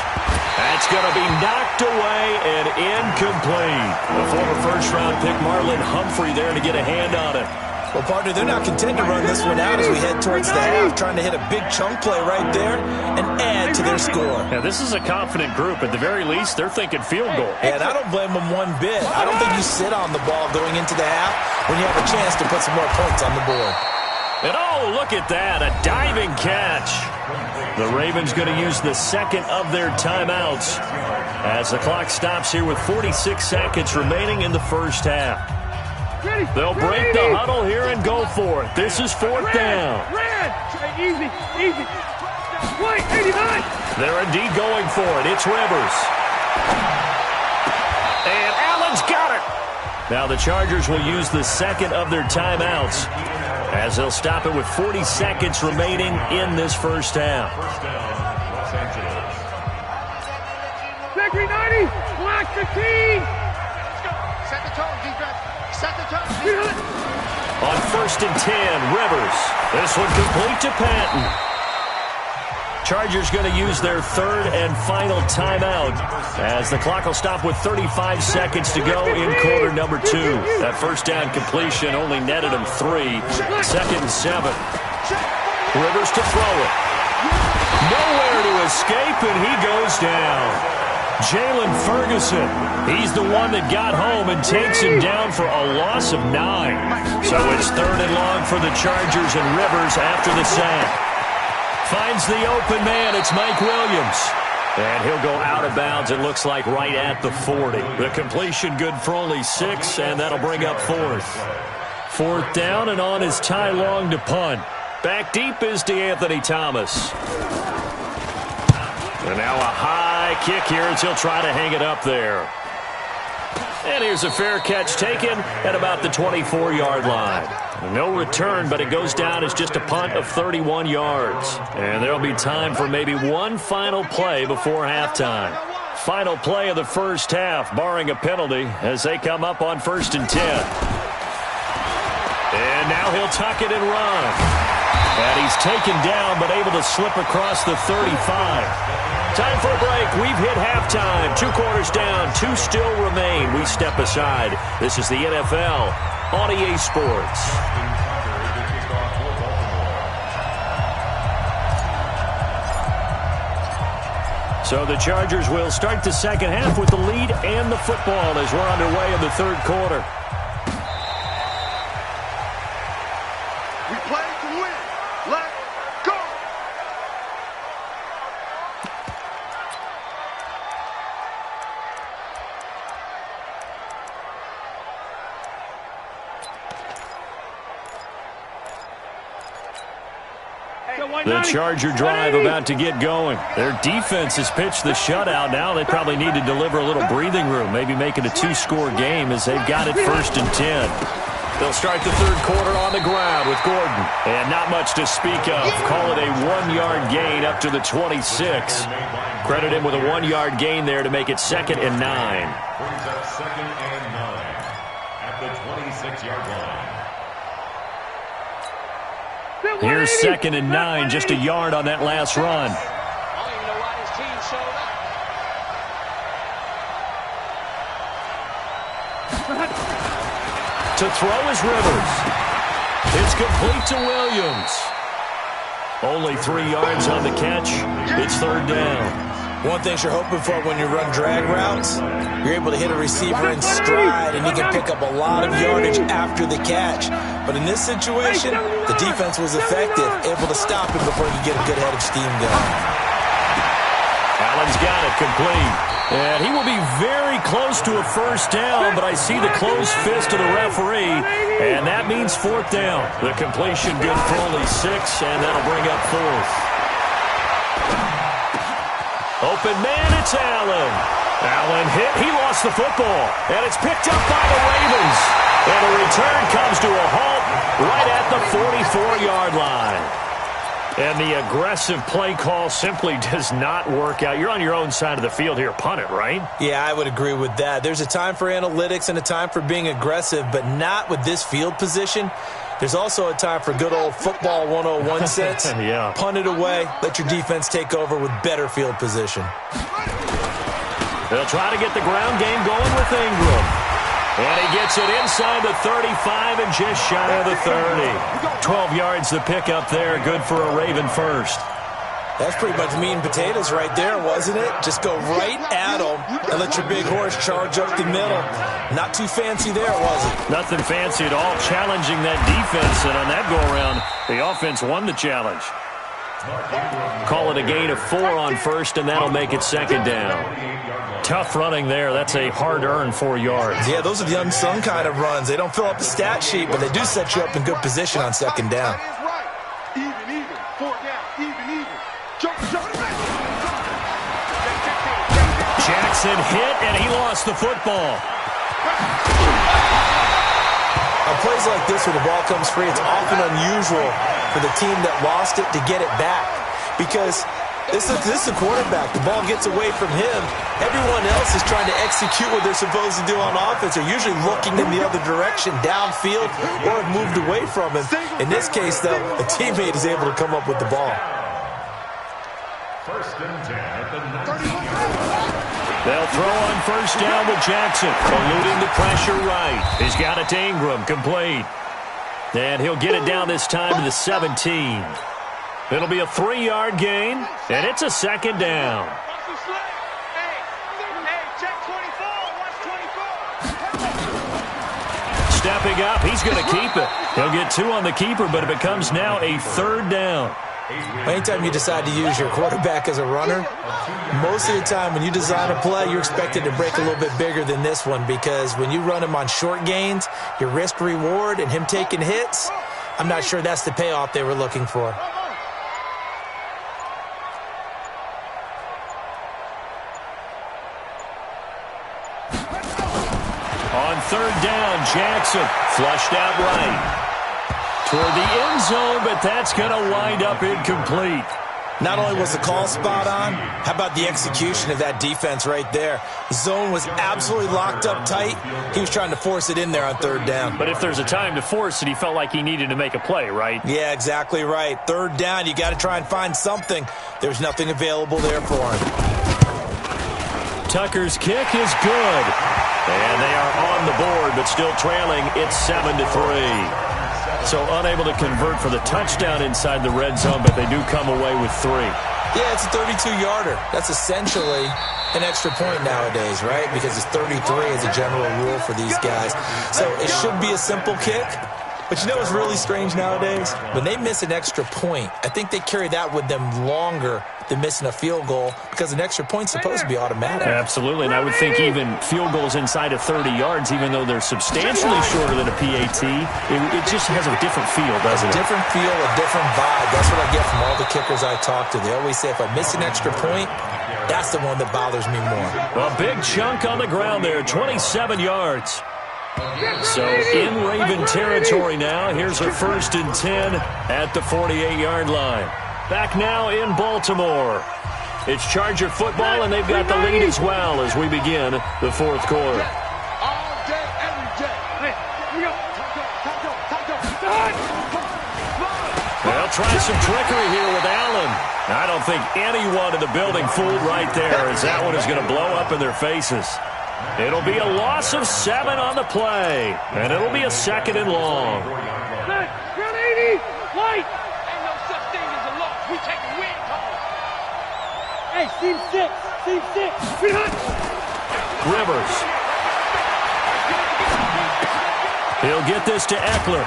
Speaker 2: That's going to be knocked away and incomplete. The former first-round pick Marlon Humphrey there to get a hand on it.
Speaker 4: Well, partner, they're not content to run this one out as we head towards the half, trying to hit a big chunk play right there and add to their score.
Speaker 2: Yeah, this is a confident group. At the very least, they're thinking field goal.
Speaker 4: And I don't blame them one bit. I don't think you sit on the ball going into the half when you have a chance to put some more points on the board.
Speaker 2: And oh, look at that, a diving catch. The Ravens going to use the 2nd of their timeouts as the clock stops here with 46 seconds remaining in the first half. They'll break the huddle here and go for it. This is 4th down.
Speaker 3: Easy. Wait, 89.
Speaker 2: They're indeed going for it. It's Rivers. And Allen's got it. Now the Chargers will use the 2nd of their timeouts, as they'll stop it with 40 seconds remaining in this first half.
Speaker 5: First down, Los Angeles.
Speaker 3: Secondary 90, block 15. Set the tone, defense. Set the tone.
Speaker 2: On 1st and 10, Rivers. This one complete to Patton. Chargers going to use their 3rd and final timeout, as the clock will stop with 35 seconds to go in quarter number 2. That first down completion only netted him 3. 2nd and 7. Rivers to throw it. Nowhere to escape, and he goes down. Jalen Ferguson, he's the one that got home and takes him down for a loss of 9. So it's 3rd and long for the Chargers, and Rivers after the sack finds the open man. It's Mike Williams. And he'll go out of bounds, it looks like, right at the 40. The completion good for only 6, and that'll bring up 4th. 4th down, and on is Ty Long to punt. Back deep is DeAnthony Thomas. And now a high kick here as he'll try to hang it up there. And here's a fair catch taken at about the 24-yard line. No return, but it goes down as just a punt of 31 yards. And there'll be time for maybe one final play before halftime. Final play of the first half, barring a penalty, as they come up on 1st and 10. And now he'll tuck it and run. And he's taken down, but able to slip across the 35. Time for a break. We've hit halftime. 2 quarters down. 2 still remain. We step aside. This is the NFL on EA Sports. So the Chargers will start the second half with the lead and the football as we're underway in the 3rd quarter.
Speaker 3: We play to win. Let's go.
Speaker 2: The Charger drive about to get going. Their defense has pitched the shutout. Now they probably need to deliver a little breathing room, maybe make it a 2-score game as they've got it 1st and 10. They'll start the 3rd quarter on the ground with Gordon. And not much to speak of. Call it a 1-yard gain up to the 26. Credit him with a 1-yard gain there to make it 2nd and 9.
Speaker 5: Brings up 2nd and 9 at the 26-yard line.
Speaker 2: Here's 2nd and 9, just a yard on that last run.
Speaker 10: I don't even know why his team showed up.
Speaker 2: To throw is Rivers. It's complete to Williams. Only 3 yards on the catch. It's third down.
Speaker 4: One thing you're hoping for when you run drag routes, you're able to hit a receiver in stride, and he can pick up a lot of yardage after the catch. But in this situation, the defense was effective, able to stop him before he could get a good head of steam going.
Speaker 2: Allen's got it complete. And he will be very close to a first down, but I see the closed fist of the referee, and that means fourth down. The completion good for only 6, and that'll bring up fourth. Open man, it's Allen. Allen hit. He lost the football. And it's picked up by the Ravens. And the return comes to a halt right at the 44-yard line. And the aggressive play call simply does not work out. You're on your own side of the field here. Punt it, right?
Speaker 4: Yeah, I would agree with that. There's a time for analytics and a time for being aggressive, but not with this field position. There's also a time for good old football 101 sense.
Speaker 2: Yeah.
Speaker 4: Punt it away. Let your defense take over with better field position.
Speaker 2: They'll try to get the ground game going with Ingram. And he gets it inside the 35 and just shy of the 30. 12 yards the pickup there. Good for a Raven first.
Speaker 4: That's pretty much meat and potatoes right there, wasn't it? Just go right at them and let your big horse charge up the middle. Not too fancy there, was it?
Speaker 2: Nothing fancy at all, challenging that defense. And on that go-around, the offense won the challenge. Call it a gain of 4 on first, and that'll make it second down. Tough running there. That's a hard-earned 4 yards.
Speaker 4: Yeah, those are the unsung kind of runs. They don't fill up the stat sheet, but they do set you up in good position on second down.
Speaker 3: Even, 4 down, even. Jump.
Speaker 2: Jackson hit, and he lost the football.
Speaker 4: On plays like this where the ball comes free, it's often unusual for the team that lost it to get it back. Because this is the quarterback. The ball gets away from him. Everyone else is trying to execute what they're supposed to do on offense. They're usually looking in the other direction, downfield, or have moved away from him. In this case, though, a teammate is able to come up with the ball.
Speaker 5: First and 10 at the 19-yard line.
Speaker 2: They'll throw on first down with Jackson, eluding the pressure right. He's got it to Ingram, complete. And he'll get it down this time to the 17. It'll be a 3-yard gain, and it's a second down. Stepping up, he's going to keep it. He'll get 2 on the keeper, but it becomes now a third down.
Speaker 4: Anytime you decide to use your quarterback as a runner, most of the time when you design a play, you're expected to break a little bit bigger than this one, because when you run him on short gains, your risk-reward and him taking hits, I'm not sure that's the payoff they were looking for.
Speaker 2: On third down, Jackson flushed out right toward the end zone, but that's going to wind up incomplete.
Speaker 4: Not only was the call spot on, how about the execution of that defense right there? The zone was absolutely locked up tight. He was trying to force it in there on third down.
Speaker 2: But if there's a time to force it, he felt like he needed to make a play, right?
Speaker 4: Yeah, exactly right. Third down, you got to try and find something. There's nothing available there for him.
Speaker 2: Tucker's kick is good. And they are on the board, but still trailing. It's 7-3. So unable to convert for the touchdown inside the red zone, but they do come away with 3.
Speaker 4: Yeah, it's a 32-yarder. That's essentially an extra point nowadays, right? Because it's 33 as a general rule for these guys. So it should be a simple kick. But you know what's really strange nowadays? When they miss an extra point, I think they carry that with them longer than missing a field goal, because an extra point's supposed to be automatic.
Speaker 2: Absolutely, and I would think even field goals inside of 30 yards, even though they're substantially shorter than a PAT, it just has a different feel, doesn't it?
Speaker 4: A different feel, a different vibe. That's what I get from all the kickers I talk to. They always say if I miss an extra point, that's the one that bothers me more.
Speaker 2: A big chunk on the ground there, 27 yards. So in Raven territory now. Here's a 1st and 10 at the 48-yard line. Back now in Baltimore. It's Charger football, and they've got the lead as well as we begin the 4th quarter.
Speaker 3: All day, every day. Hey, here we go.
Speaker 2: They'll try some trickery here with Allen. I don't think anyone in the building fooled right there, as that one is going to blow up in their faces. It'll be a loss of 7 on the play, and it'll be a 2nd and long.
Speaker 3: Hey, seam 6. Seam 6.
Speaker 2: Rivers. He'll get this to Eckler.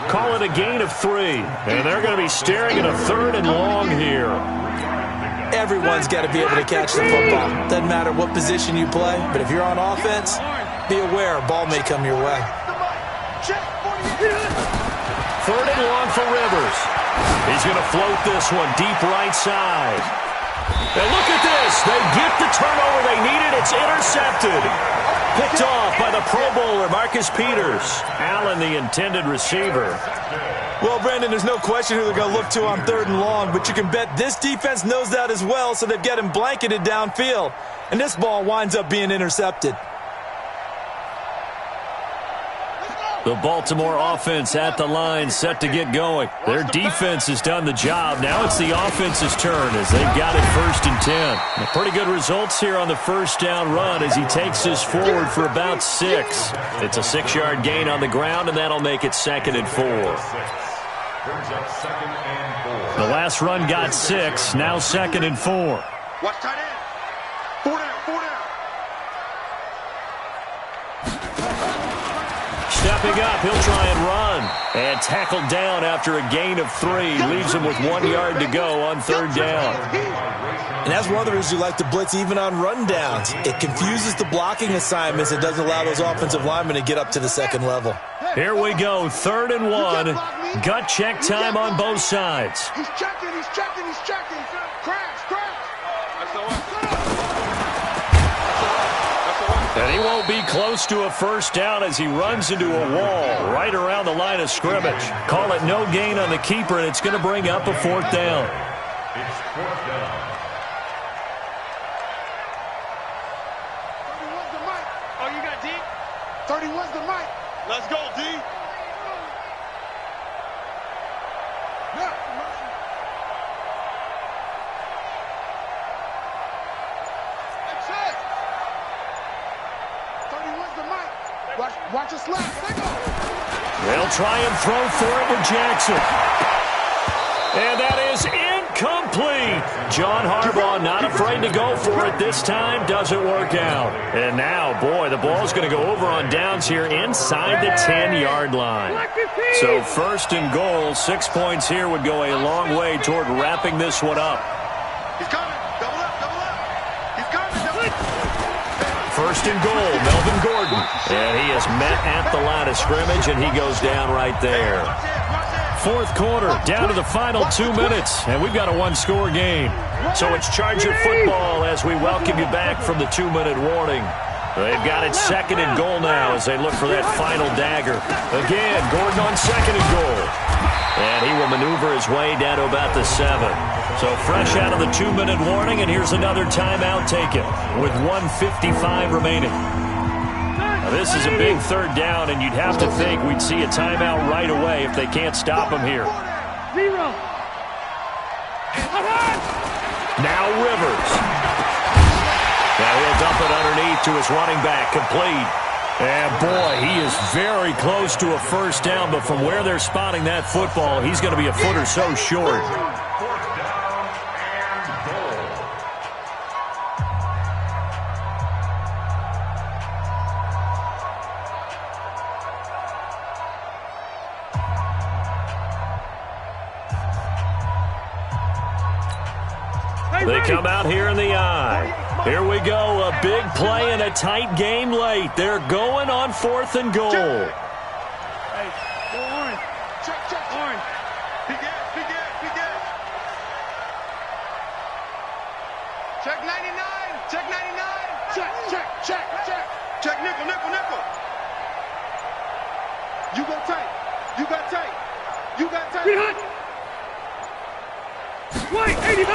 Speaker 2: Call it a gain of 3. And they're going to be staring at a 3rd and long here.
Speaker 4: Everyone's got to be able to catch the football. Doesn't matter what position you play, but if you're on offense, be aware a ball may come your way.
Speaker 2: 3rd and long for Rivers. He's going to float this one deep right side. And look at this. They get the turnover they needed. It's intercepted. Picked off by the Pro Bowler, Marcus Peters. Allen, the intended receiver.
Speaker 4: Well, Brandon, there's no question who they're going to look to on 3rd and long, but you can bet this defense knows that as well, so they've got him blanketed downfield. And this ball winds up being intercepted.
Speaker 2: The Baltimore offense at the line, set to get going. Their defense has done the job. Now it's the offense's turn as they've got it 1st and 10. Pretty good results here on the first down run as he takes this forward for about 6. It's a 6-yard gain on the ground, and that'll make it 2nd and 4. The last run got 6, now 2nd and 4.
Speaker 3: Watch tight end. 4 down, 4 down.
Speaker 2: Stepping up, he'll try and run. And tackled down after a gain of 3. Leaves him with 1 yard to go on 3rd down.
Speaker 4: And that's one of the reasons you like to blitz even on rundowns. It confuses the blocking assignments. It doesn't allow those offensive linemen to get up to the 2nd level.
Speaker 2: Here we go, 3rd and 1. Gut check time on both sides.
Speaker 3: He's checking, he's checking, he's checking. Crash, crash. That's the one.
Speaker 2: And he won't be close to a 1st down as he runs into a wall right around the line of scrimmage. Call it no gain on the keeper, and it's going to bring up a 4th down.
Speaker 5: It's 4th down.
Speaker 3: 31's the mic. Oh, you got D? 31's the mic. Let's go, D. Yeah. That's it. 31's the mic. Watch us slap.
Speaker 2: They'll try and throw for it with Jackson. And that is incomplete. John Harbaugh not afraid to go for it this time. Doesn't work out. And now, boy, the ball's going to go over on downs here inside the 10-yard line. So 1st and goal, 6 points here would go a long way toward wrapping this one up.
Speaker 3: He's coming. Double up, double up. He's coming, double up.
Speaker 2: 1st and goal, Melvin Gordon. And he is met at the line of scrimmage, and he goes down right there. 4th quarter, down to the final 2 minutes, and we've got a 1-score game. So it's Charger football as we welcome you back from the 2-minute warning. They've got it 2nd and goal now as they look for that final dagger. Again, Gordon on 2nd and goal. And he will maneuver his way down to about the 7. So fresh out of the 2-minute warning, and here's another timeout taken with 1:55 remaining. Now, this is a big 3rd down, and you'd have to think we'd see a timeout right away if they can't stop him here. Now Rivers. Now he'll dump it underneath to his running back, complete. And, boy, he is very close to a 1st down, but from where they're spotting that football, he's going to be a foot or so short.
Speaker 5: 4th down and goal.
Speaker 2: They come out here in the eye. Here we go, a big play and a tight game late. They're going on 4th and goal.
Speaker 3: Hey, go orange. Check, check, orange. Big ass, big ass, big ass. Check 99, check 99. Check, check, check, check. Check nickel, nickel, nickel. You go tight. You got tight. You got tight. White, 89.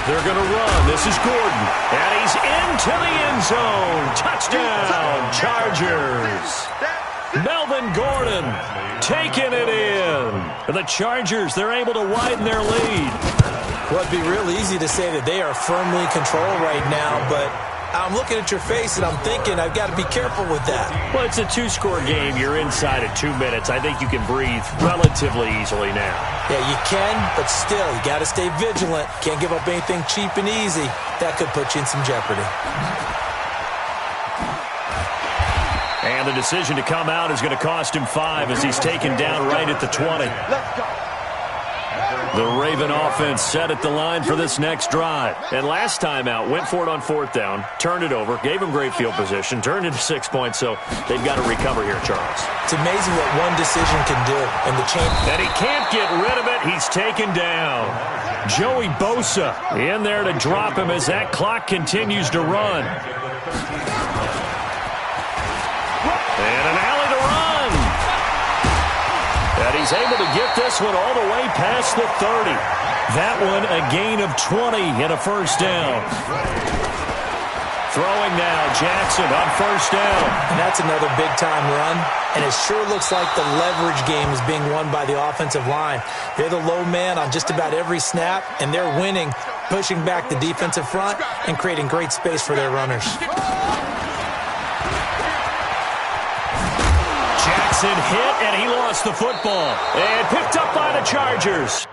Speaker 2: They're going to run. This is Gordon. And he's into the end zone. Touchdown, Chargers. Melvin Gordon taking it in. The Chargers, they're able to widen their lead.
Speaker 4: Well, it'd be real easy to say that they are firmly in control right now, but I'm looking at your face, and I'm thinking I've got to be careful with that.
Speaker 2: Well, it's a two-score game. You're inside at 2 minutes. I think you can breathe relatively easily now.
Speaker 4: Yeah, you can, but still, you got to stay vigilant. Can't give up anything cheap and easy. That could put you in some jeopardy.
Speaker 2: And the decision to come out is going to cost him 5 as he's taken down right at the 20.
Speaker 3: Let's go.
Speaker 2: The Raven offense set at the line for this next drive. And last time out, went for it on 4th down, turned it over, gave him great field position, turned into 6 points, so they've got to recover here, Charles.
Speaker 4: It's amazing what one decision can do. And
Speaker 2: and he can't get rid of it. He's taken down. Joey Bosa in there to drop him as that clock continues to run. And an alley to run. And he's able to get this one all the way past the 30. That one a gain of 20 and a first down. Throwing now, Jackson on first down.
Speaker 4: And that's another big-time run. And it sure looks like the leverage game is being won by the offensive line. They're the low man on just about every snap, and they're winning, pushing back the defensive front and creating great space for their runners.
Speaker 2: Jackson hit, and he lost the football. And picked up by the Chargers.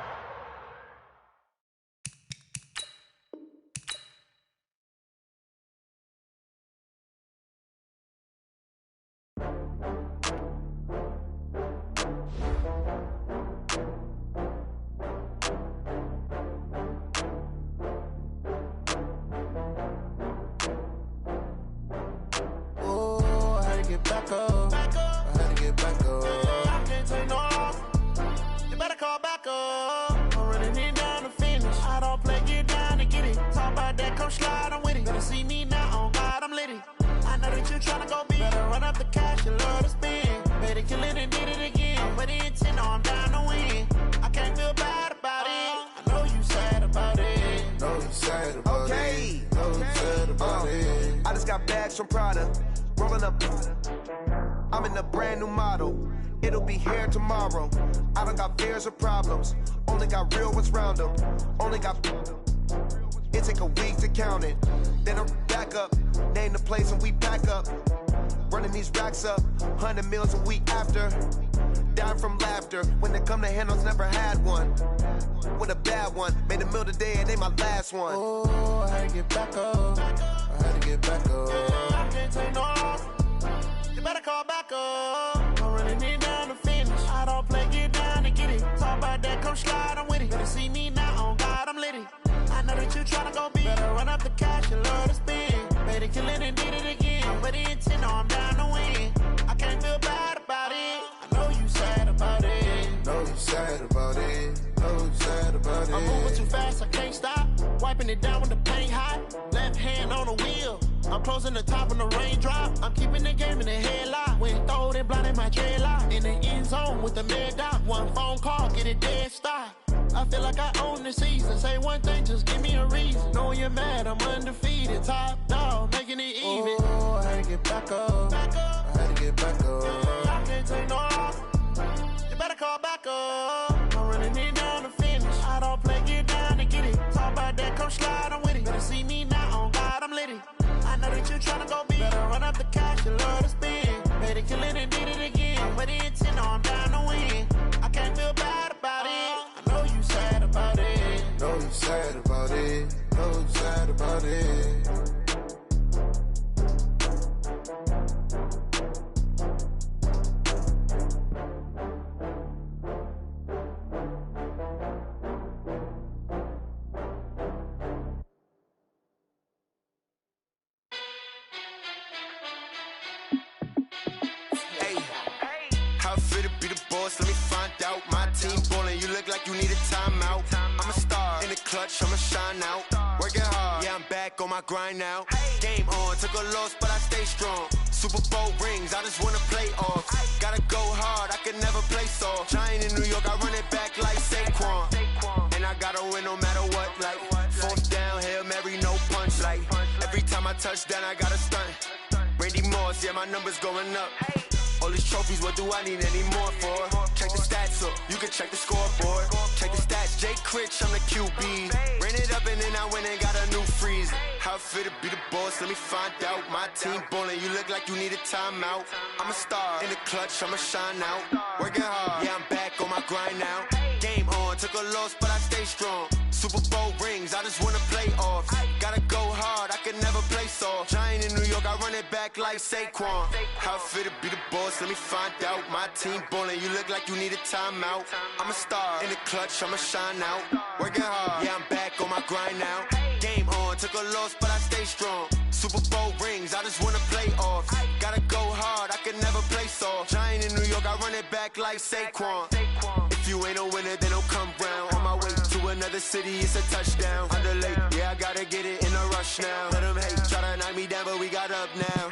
Speaker 11: I'm in a brand new model. It'll be here tomorrow. I don't got fears or problems. Only got real ones round them. Only got. It take a week to count it. Then I'm back up. Name the place and we pack up. Running these racks up. 100 meals a week after. Dying from laughter. When they come to handles, never had one. With a bad one. Made a meal today and they my last one.
Speaker 7: Oh, I had to get back up. I had to get back up. I can't take no off. You better call back up. I'm running it down to finish. I don't play, get down to get it. Talk about that, come slide, I'm with it. Better see me now, on God, I'm litty. I know that you tryna go big. Better run up the cash and love to spend. Made it, kill it, and did it again. But the intent, no, I'm down to win. I can't feel bad about it. I know you sad about it.
Speaker 11: Know you sad about it. Know you sad about it.
Speaker 7: I'm moving too fast, I can't stop. Wiping it down with the paint hot. Left hand on the wheel. I'm closing the top when the raindrop. I'm keeping the game in the headlock. When throwed and blinded my dreadlock. In the end zone with the mad dot. One phone call, get it dead stop. I feel like I own the season. Say one thing, just give me a reason. Knowing you're mad, I'm undefeated. Top dog, making it even. Oh, I had to get back up. I had to get back up. I can't take no off. You better call back up. I'm running it down to finish. I don't play, get down to get it. Talk about that, come slide, I'm with it. Better see me now, on God, I'm litty. I know that you tryna go big. Better run up the cash and love to spend. Made it, kill it, and did it again. But the intent, no, I'm down to win. I can't feel bad about it. I know you sad about it.
Speaker 11: Know you sad about it. Know you sad about it. Let me find out. My team ballin', you look like you need a timeout. I'm a star in the clutch, I'ma shine out. Working hard, yeah, I'm back on my grind now. Game on, took a loss, but I stay strong. Super Bowl rings, I just wanna play off. Gotta go hard, I can never play soft. Giant in New York, I run it back like Saquon. And I gotta win no matter what, like 4th down, Hail Mary, no punch. Like every time I touch down, I gotta stunt. Randy Moss, yeah, my numbers going up. All these trophies, what do I need any more for? Check the stats up, you can check the scoreboard. Check the stats,
Speaker 8: Jay Critch, I'm the QB. Ran it up and then I went and got a new freeze. How it feel to be the boss, let me find out. My team ballin', you look like you need a timeout. I'm a star in the clutch, I'ma shine out. Working hard, yeah, I'm back on my grind now. Game on, took a loss, but I stay strong. Super Bowl rings, I just wanna play off. Gotta go hard, I can never play soft. Giant in New York, I run it back like Saquon. How it feel to be the boss, let me find out. My team ballin', you look like you need a timeout. I'm a star in the clutch, I'ma shine out. Working hard, yeah, I'm back on my grind now. Game on, took a loss, but I stay strong. Super Bowl rings, I just wanna play off. Gotta go hard, I can never play soft. Giant in New York, I run it back like Saquon. If you ain't a winner, then don't come round. On my way to another city, it's a touchdown. Underlay, yeah, I gotta get it in a rush now. Let them hate, try to knock me down, but we got up now.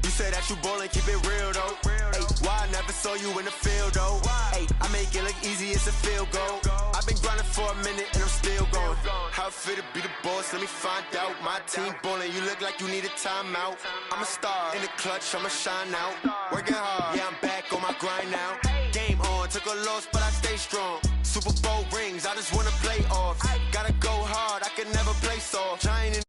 Speaker 8: You say that you ballin', keep it real though. Hey, why I never saw you in the field though? Hey, I make it look easy, it's a field goal. I've been grinding for a minute and I'm still going. How it feel to be the boss, let me find out. My team ballin', you look like you need a timeout. I'm a star in the clutch, I'ma shine out. Working hard, yeah, I'm back on my grind now. Game on, took a loss, but I stay strong. Super Bowl rings, I just wanna play off. Gotta go hard, I can never play soft. Giant in